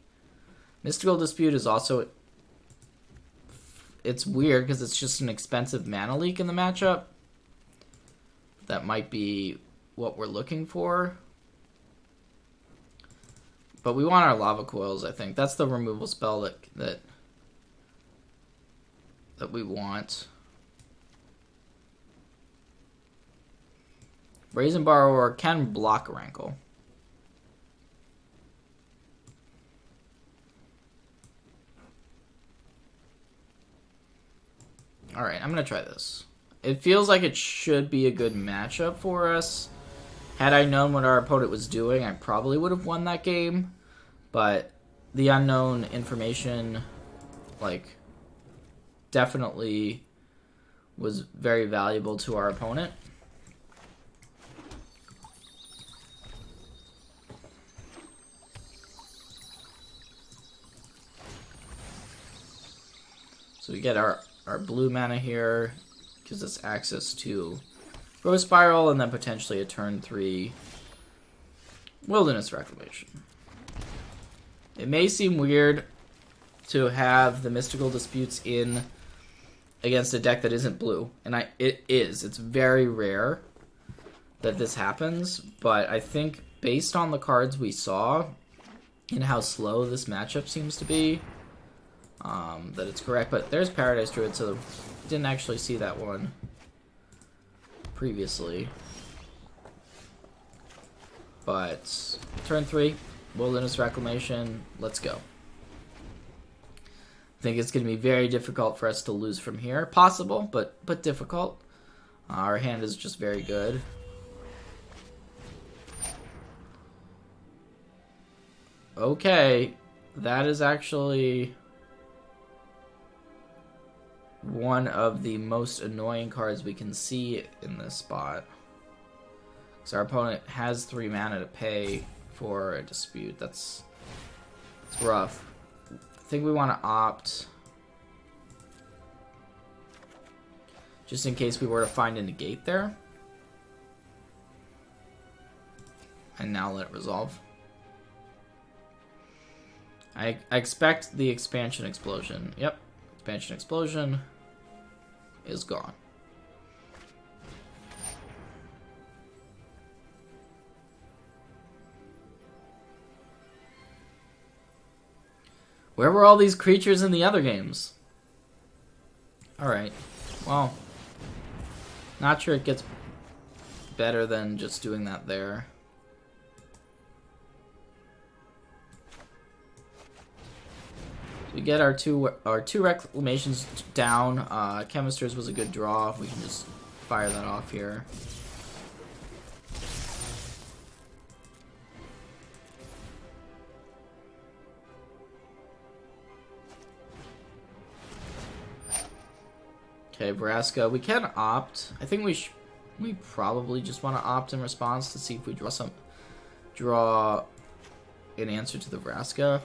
Mystical Dispute is also... It's weird because it's just an expensive mana leak in the matchup. That might be what we're looking for. But we want our Lava Coils, I think. That's the removal spell that we want. Brazen Borrower can block a Rankle. Alright, I'm going to try this. It feels like it should be a good matchup for us. Had I known what our opponent was doing, I probably would have won that game. But the unknown information, like, definitely was very valuable to our opponent. So we get our blue mana here, gives us access to Growth Spiral, and then potentially a turn 3 Wilderness Reclamation. It may seem weird to have the Mystical Disputes in against a deck that isn't blue, and it is. It's very rare that this happens, but I think based on the cards we saw and how slow this matchup seems to be, that it's correct. But there's Paradise Druid, so didn't actually see that one previously. But turn 3, Wilderness Reclamation, let's go. I think it's going to be very difficult for us to lose from here. Possible, but difficult. Our hand is just very good. Okay, that is actually one of the most annoying cards we can see in this spot. So our opponent has 3 mana to pay for a dispute. It's rough. I think we want to opt, just in case we were to find a negate there, and now let it resolve. I expect the Expansion Explosion. Yep, Expansion Explosion is gone. Where were all these creatures in the other games? Alright, well, not sure it gets better than just doing that there. We get our two reclamations down. Chemisters was a good draw. We can just fire that off here. Okay, Vraska. We can opt. I think we probably just want to opt in response to see if we draw an answer to the Vraska.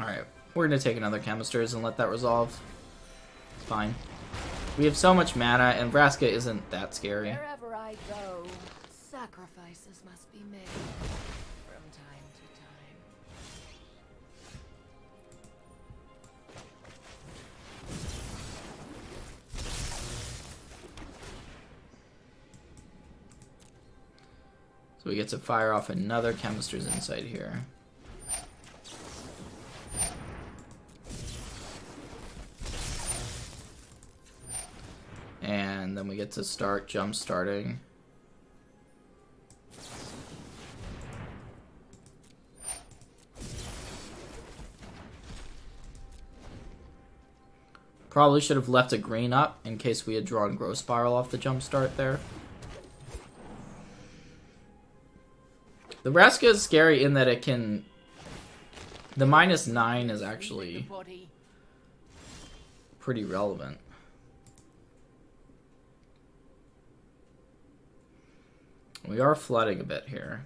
Alright, we're going to take another Chemisters and let that resolve. It's fine. We have so much mana, and Vraska isn't that scary. Wherever I go, sacrifices must be made from time to time. So we get to fire off another Chemister's Insight here. And then we get to start jump starting. Probably should have left a green up in case we had drawn Growth Spiral off the jump start there. The Vraska is scary in that it can... The -9 is actually pretty relevant. We are flooding a bit here.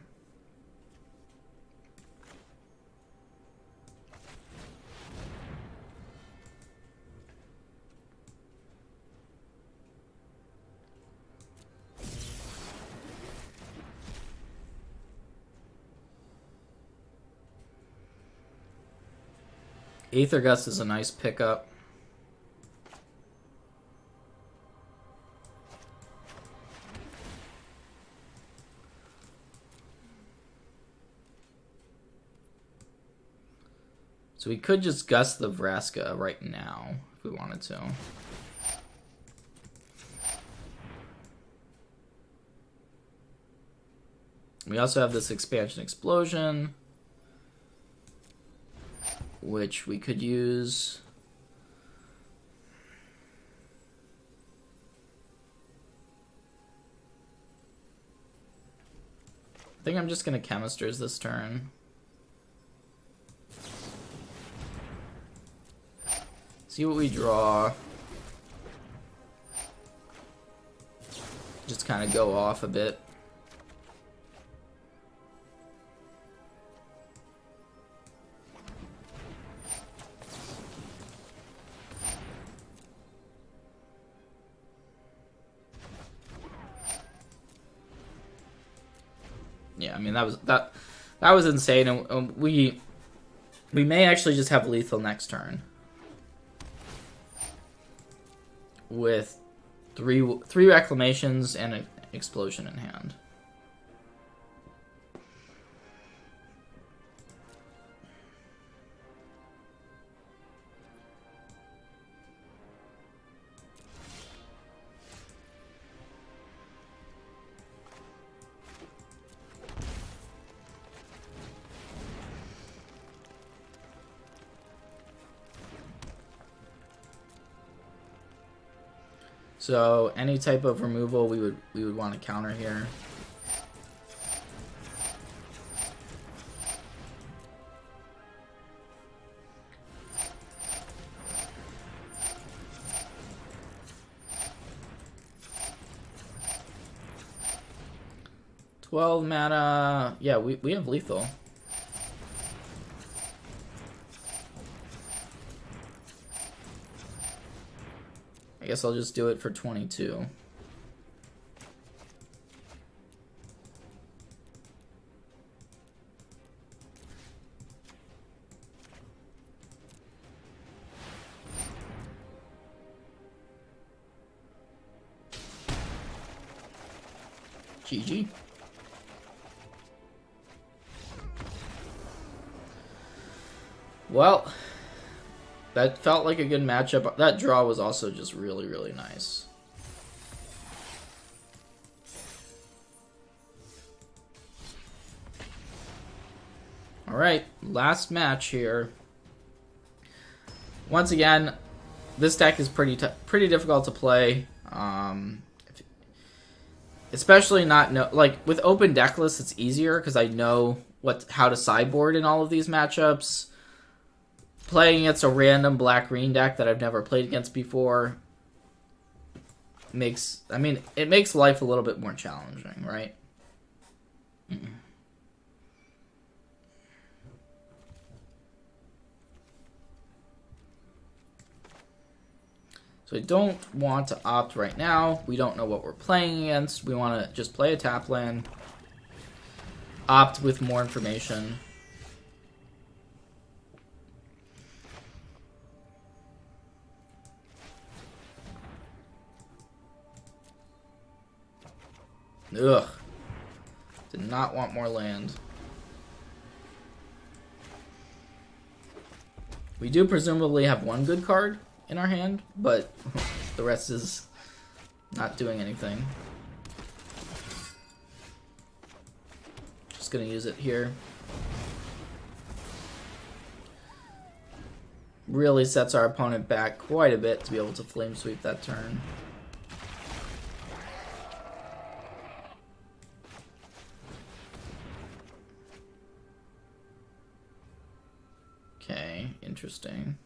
Aether Gust is a nice pickup. So we could just gust the Vraska right now if we wanted to. We also have this Expansion Explosion, which we could use. I think I'm just going to Chemisters this turn. See what we draw. Just kind of go off a bit. Yeah, I mean that was insane, and we may actually just have lethal next turn with three reclamations and an explosion in hand. So any type of removal we would want to counter here. $12 mana. Yeah, we have lethal. I guess I'll just do it for 22. GG. Well, that felt like a good matchup. That draw was also just really, really nice. All right, last match here. Once again, this deck is pretty difficult to play. Especially like with open deck lists, it's easier because I know how to sideboard in all of these matchups. Playing against a random black-green deck that I've never played against before it makes life a little bit more challenging, right? So I don't want to opt right now. We don't know what we're playing against. We want to just play a tap land. Opt with more information. Ugh. Did not want more land. We do presumably have one good card in our hand, but the rest is not doing anything. Just gonna use it here. really sets our opponent back quite a bit to be able to flame sweep that turn. Okay, interesting.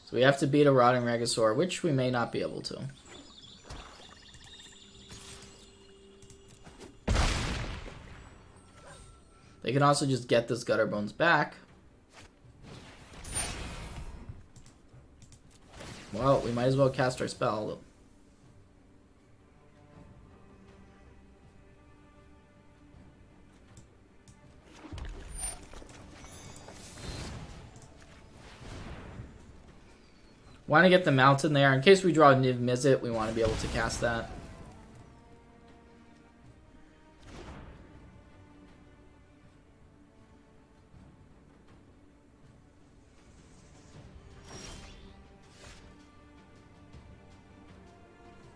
So we have to beat a Rotting Regisaur, which we may not be able to. They can also just get this Gutter Bones back. Well, we might as well cast our spell. Want to get the mountain there. In case we draw Niv Mizzet, we want to be able to cast that.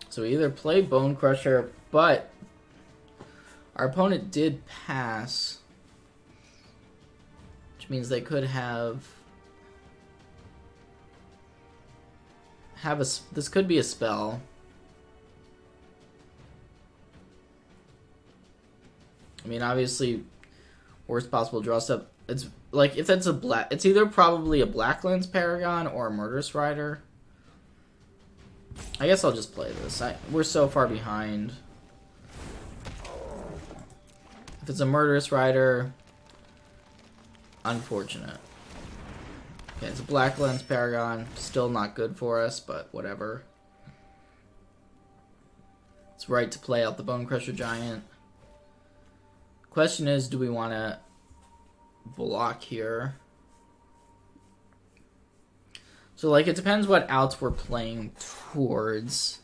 So we either play Bone Crusher, but our opponent did pass, which means they could have a. This could be a spell. I mean, obviously, worst possible draw step. It's like if that's a black. It's either probably a Blacklands Paragon or a Murderous Rider. I guess I'll just play this. We're so far behind. If it's a Murderous Rider, unfortunate. Okay, it's a Blacklands Paragon. Still not good for us, but whatever. It's right to play out the Bone Crusher Giant. Question is, do we want to block here? So, like, it depends what outs we're playing towards.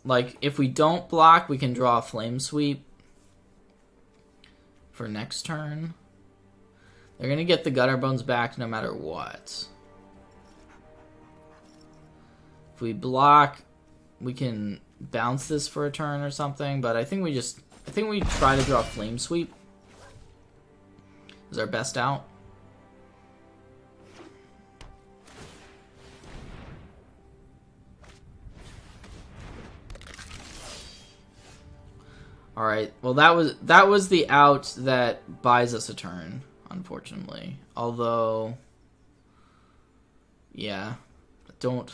Like, if we don't block, we can draw a Flame Sweep for next turn. They're going to get the Gutter Bones back no matter what. If we block, we can bounce this for a turn or something, but I think we try to draw a Flame Sweep as our best out. Alright, well that was the out that buys us a turn, unfortunately. Although, yeah, don't,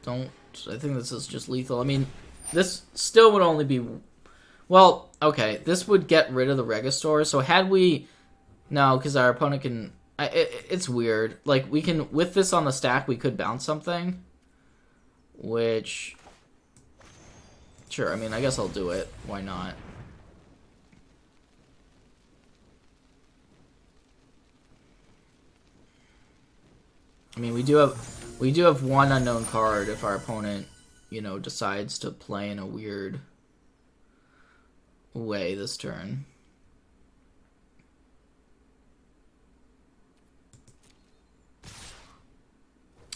I think this is just lethal. I mean, this still would only be, well, okay, this would get rid of the Regisaur, so had we, no, because our opponent can, it's weird. Like, we can, with this on the stack, we could bounce something, which... Sure, I mean, I guess I'll do it. Why not? I mean, we do have one unknown card if our opponent, you know, decides to play in a weird way this turn.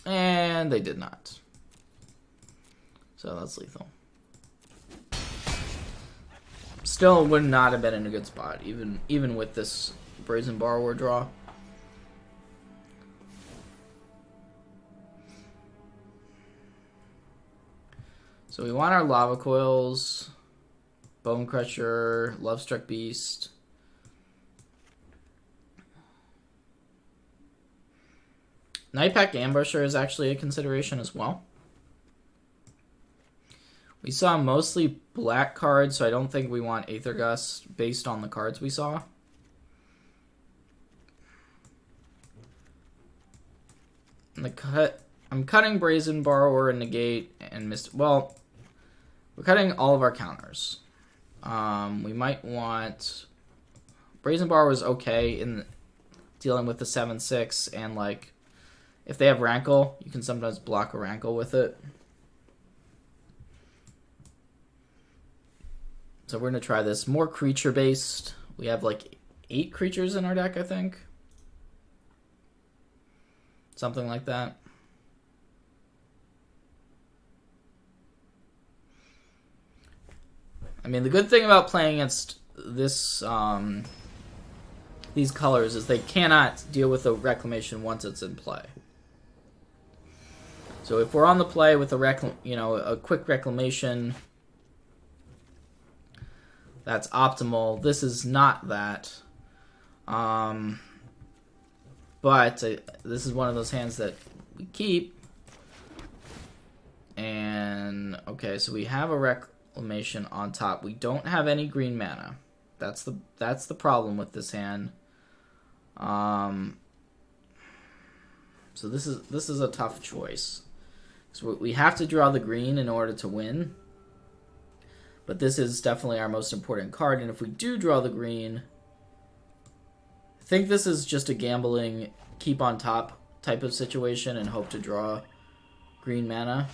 And they did not. So that's lethal. Still would not have been in a good spot, even with this Brazen Borrower draw. So we want our Lava Coils, Bone Crusher, Lovestruck Beast. Nightpack Ambusher is actually a consideration as well. We saw mostly black cards, so I don't think we want Aether Gust based on the cards we saw. I'm cutting Brazen Borrower and Negate and well, we're cutting all of our counters. We might want Brazen Borrower is okay in dealing with the 7/6, and like if they have Rankle, you can sometimes block a Rankle with it. So we're going to try this. More creature-based. We have like 8 creatures in our deck, I think. Something like that. I mean, the good thing about playing against this, these colors is they cannot deal with a reclamation once it's in play. So if we're on the play with a quick reclamation, that's optimal. This is not that. But this is one of those hands that we keep. And okay, so we have a reclamation on top. We don't have any green mana. That's the problem with this hand. So this is a tough choice. So we have to draw the green in order to win. But this is definitely our most important card, and if we do draw the green, I think this is just a gambling keep on top type of situation and hope to draw green mana.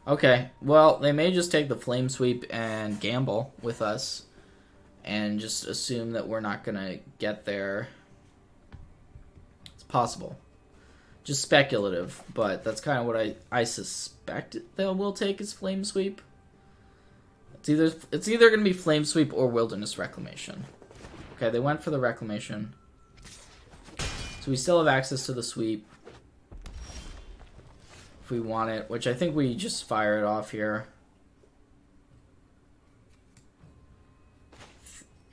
Okay, well, they may just take the Flame Sweep and gamble with us and just assume that we're not going to get there. It's possible. Just speculative, but that's kind of what I suspect they will take as Flame Sweep. It's either going to be Flame Sweep or Wilderness Reclamation. Okay, they went for the Reclamation. So we still have access to the sweep. If we want it, which I think we just fire it off here.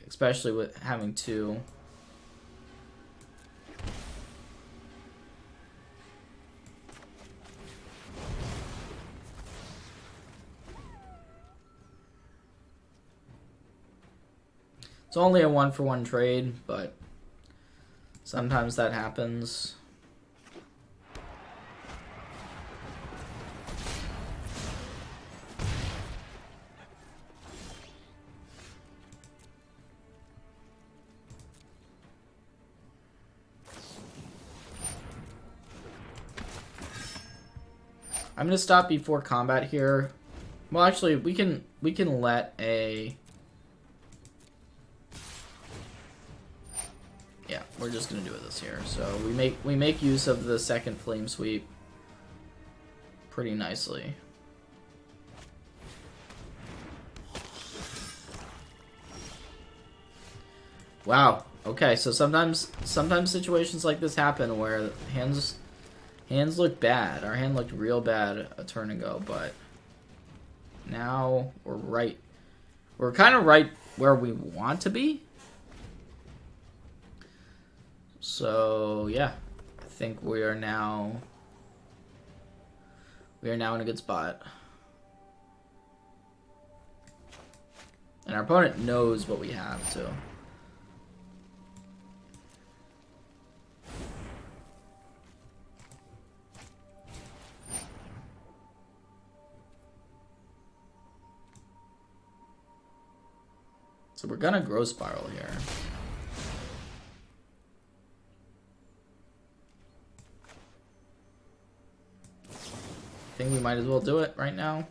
Especially with having two. It's only a 1-for-1 trade, but sometimes that happens. I'm gonna stop before combat here. Well, actually, we can let a. Yeah, we're just gonna do this here. So we make use of the second Flame Sweep pretty nicely. Wow. Okay, so sometimes situations like this happen where hands look bad. Our hand looked real bad a turn ago, but now we're right. We're kind of right where we want to be. So yeah, I think we are now in a good spot. And our opponent knows what we have too. So we're gonna Growth Spiral here. I think we might as well do it right now.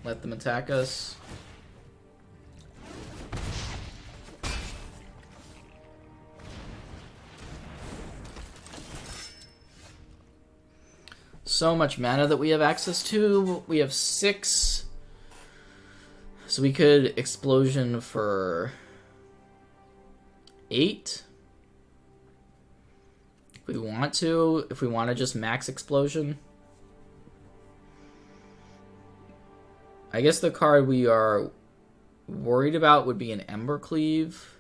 Let them attack us. So much mana that we have access to. We have 6. So we could Explosion for 8. If we want to just max Explosion. I guess the card we are worried about would be an Ember Cleave.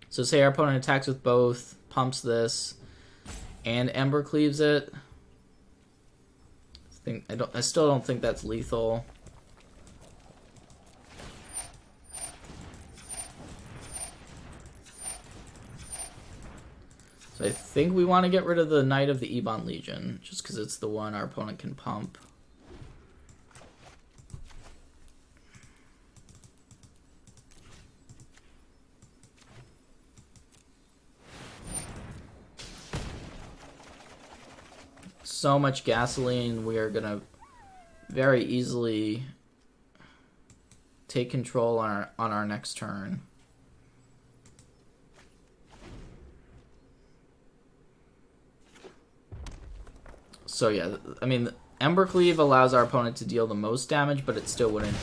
So say our opponent attacks with both, pumps this, and Ember Cleaves it. I still don't think that's lethal. So I think we want to get rid of the Knight of the Ebon Legion, just because it's the one our opponent can pump. so much gasoline, we are going to very easily take control on our next turn. So yeah, I mean, Ember Cleave allows our opponent to deal the most damage, but it still wouldn't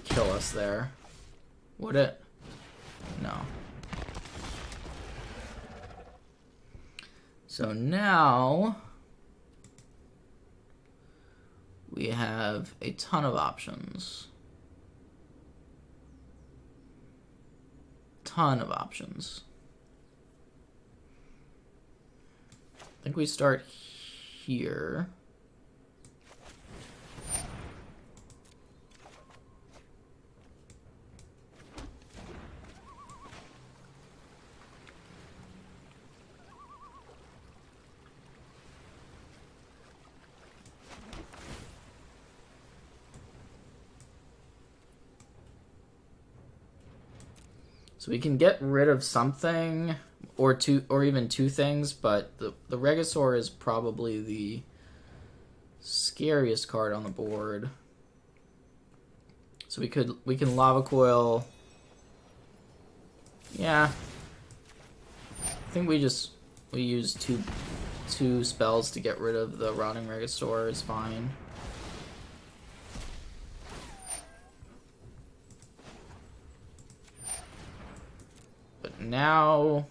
kill us there. Would it? No. So now we have a ton of options. Ton of options. I think we start here. So we can get rid of something, or two, or even two things, but the Regisaur is probably the scariest card on the board. So we can Lava Coil. Yeah. I think we use two spells to get rid of the Rotting Regisaur is fine. Now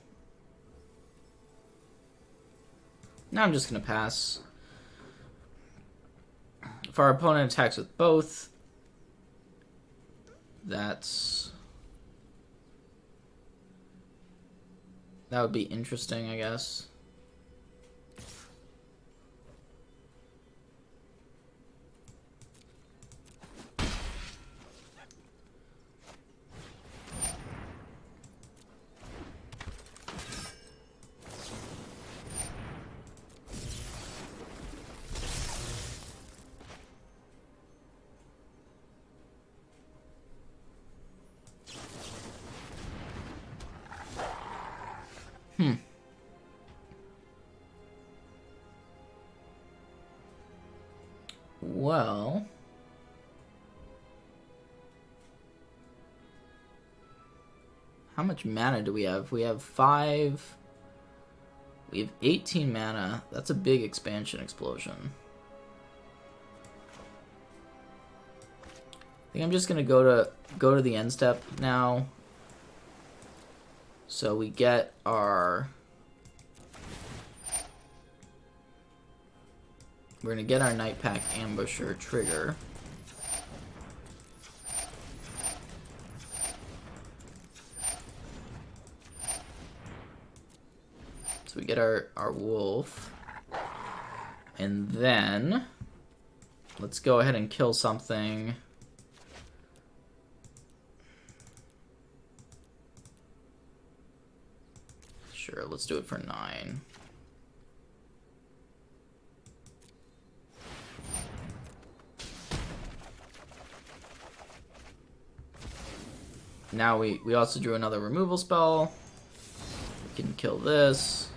I'm just going to pass. If our opponent attacks with both, that would be interesting, I guess. Well, how much mana do we have? We have 5. We have 18 mana. That's a big expansion explosion. I think I'm just gonna go to the end step now. So we get our. We're going to get our Night Pack Ambusher trigger. So we get our wolf. And then let's go ahead and kill something. Sure, let's do it for 9. Now we also drew another removal spell. We can kill this.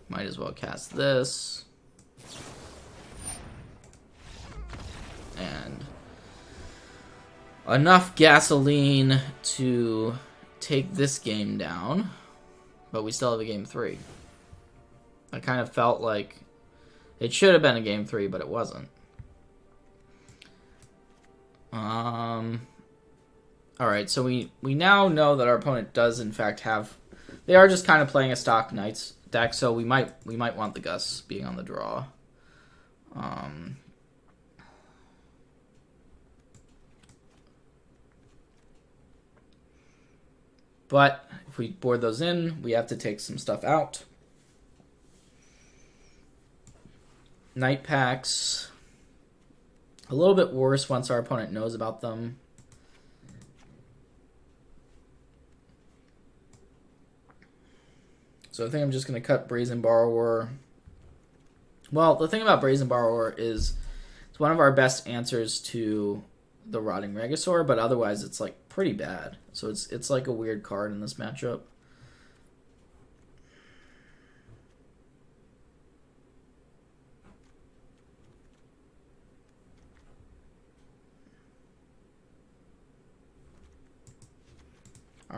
Might as well cast this. And enough gasoline to take this game down. But we still have a game 3. I kind of felt like it should have been a game 3, but it wasn't. Alright, so we now know that our opponent does in fact have. They are just kind of playing a stock Knights deck, so we might want the Gus being on the draw. But if we board those in, we have to take some stuff out. Night Packs. A little bit worse once our opponent knows about them. So I think I'm just going to cut Brazen Borrower. Well, the thing about Brazen Borrower is it's one of our best answers to the Rotting Regisaur, but otherwise it's like pretty bad. So it's like a weird card in this matchup.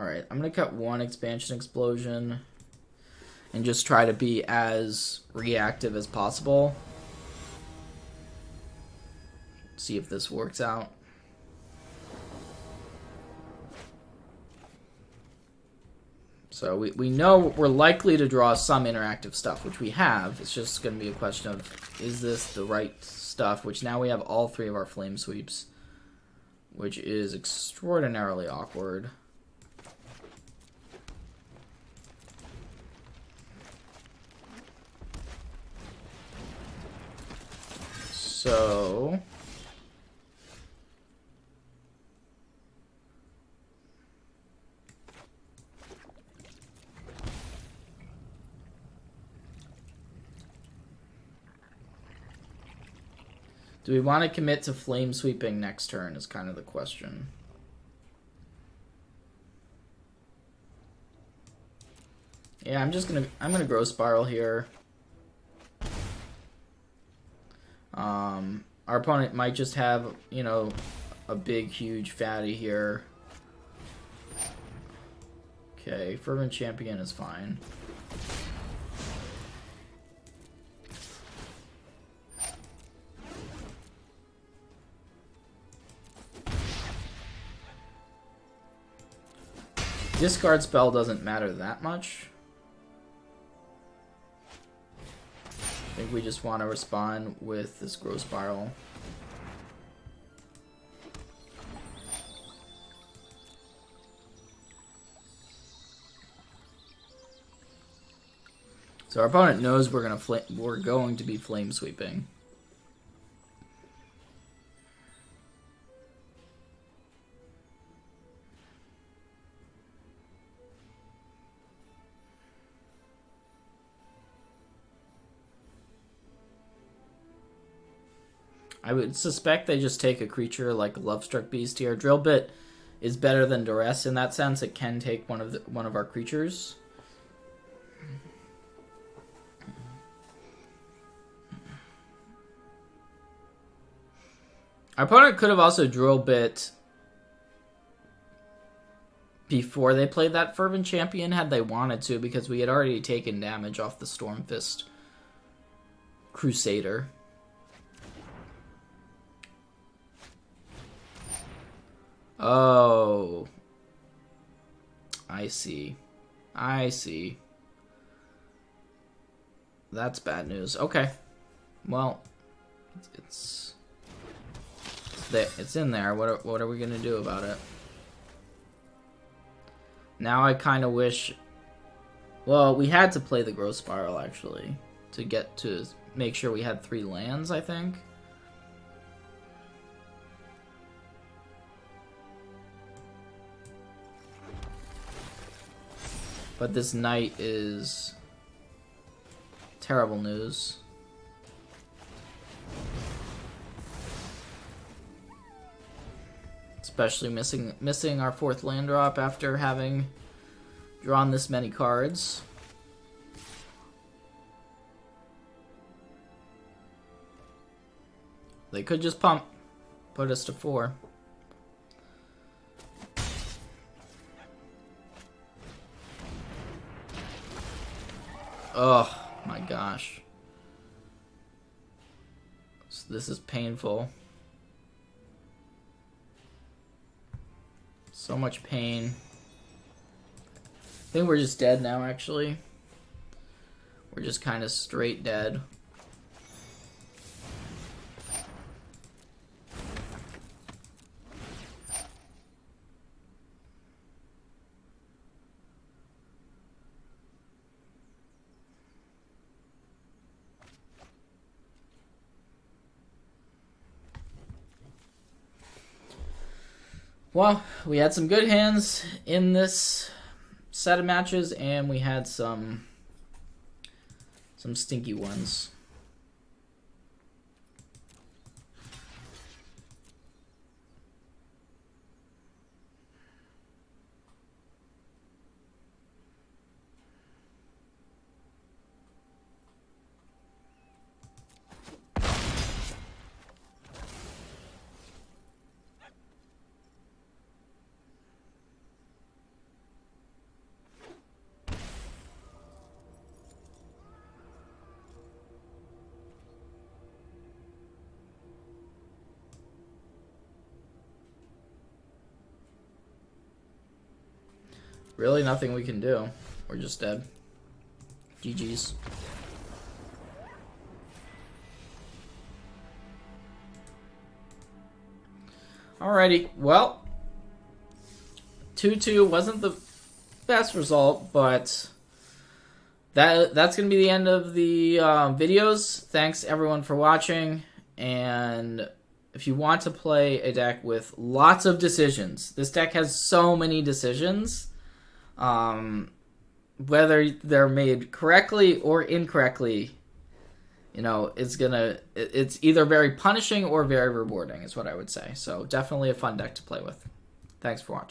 Alright, I'm going to cut one expansion explosion and just try to be as reactive as possible. See if this works out. So we know we're likely to draw some interactive stuff, which we have. It's just going to be a question of, is this the right stuff? Which now we have all three of our flame sweeps, which is extraordinarily awkward. So... do we want to commit to flame sweeping next turn is kind of the question. Yeah, I'm gonna grow spiral here. Our opponent might just have, you know, a big, huge fatty here. Okay, Fervent Champion is fine. Discard spell doesn't matter that much. I think we just want to respond with this Grow Spiral. So our opponent knows we're going to be flame sweeping. I would suspect they just take a creature like Lovestruck Beast here. Drill Bit is better than Duress in that sense. It can take one of our creatures. Our opponent could have also Drill Bit before they played that Fervent Champion had they wanted to, because we had already taken damage off the Stormfist Crusader. Oh. I see. I see. That's bad news. Okay. Well, it's in there. What are we going to do about it? Now I kind of wish... well, we had to play the Growth Spiral, actually, to make sure we had 3 lands, I think. But this Knight is terrible news. Especially missing our 4th land drop after having drawn this many cards. They could just put us to 4. Oh my gosh. This is painful. So much pain. I think we're just dead now, actually. We're just kind of straight dead. Well, we had some good hands in this set of matches, and we had some stinky ones. really nothing we can do. We're just dead. GG's. Alrighty, well, 2-2 wasn't the best result, but that's going to be the end of the videos. Thanks everyone for watching, and if you want to play a deck with lots of decisions, this deck has so many decisions, whether they're made correctly or incorrectly, you know, it's either very punishing or very rewarding is what I would say. So definitely a fun deck to play with. Thanks for watching.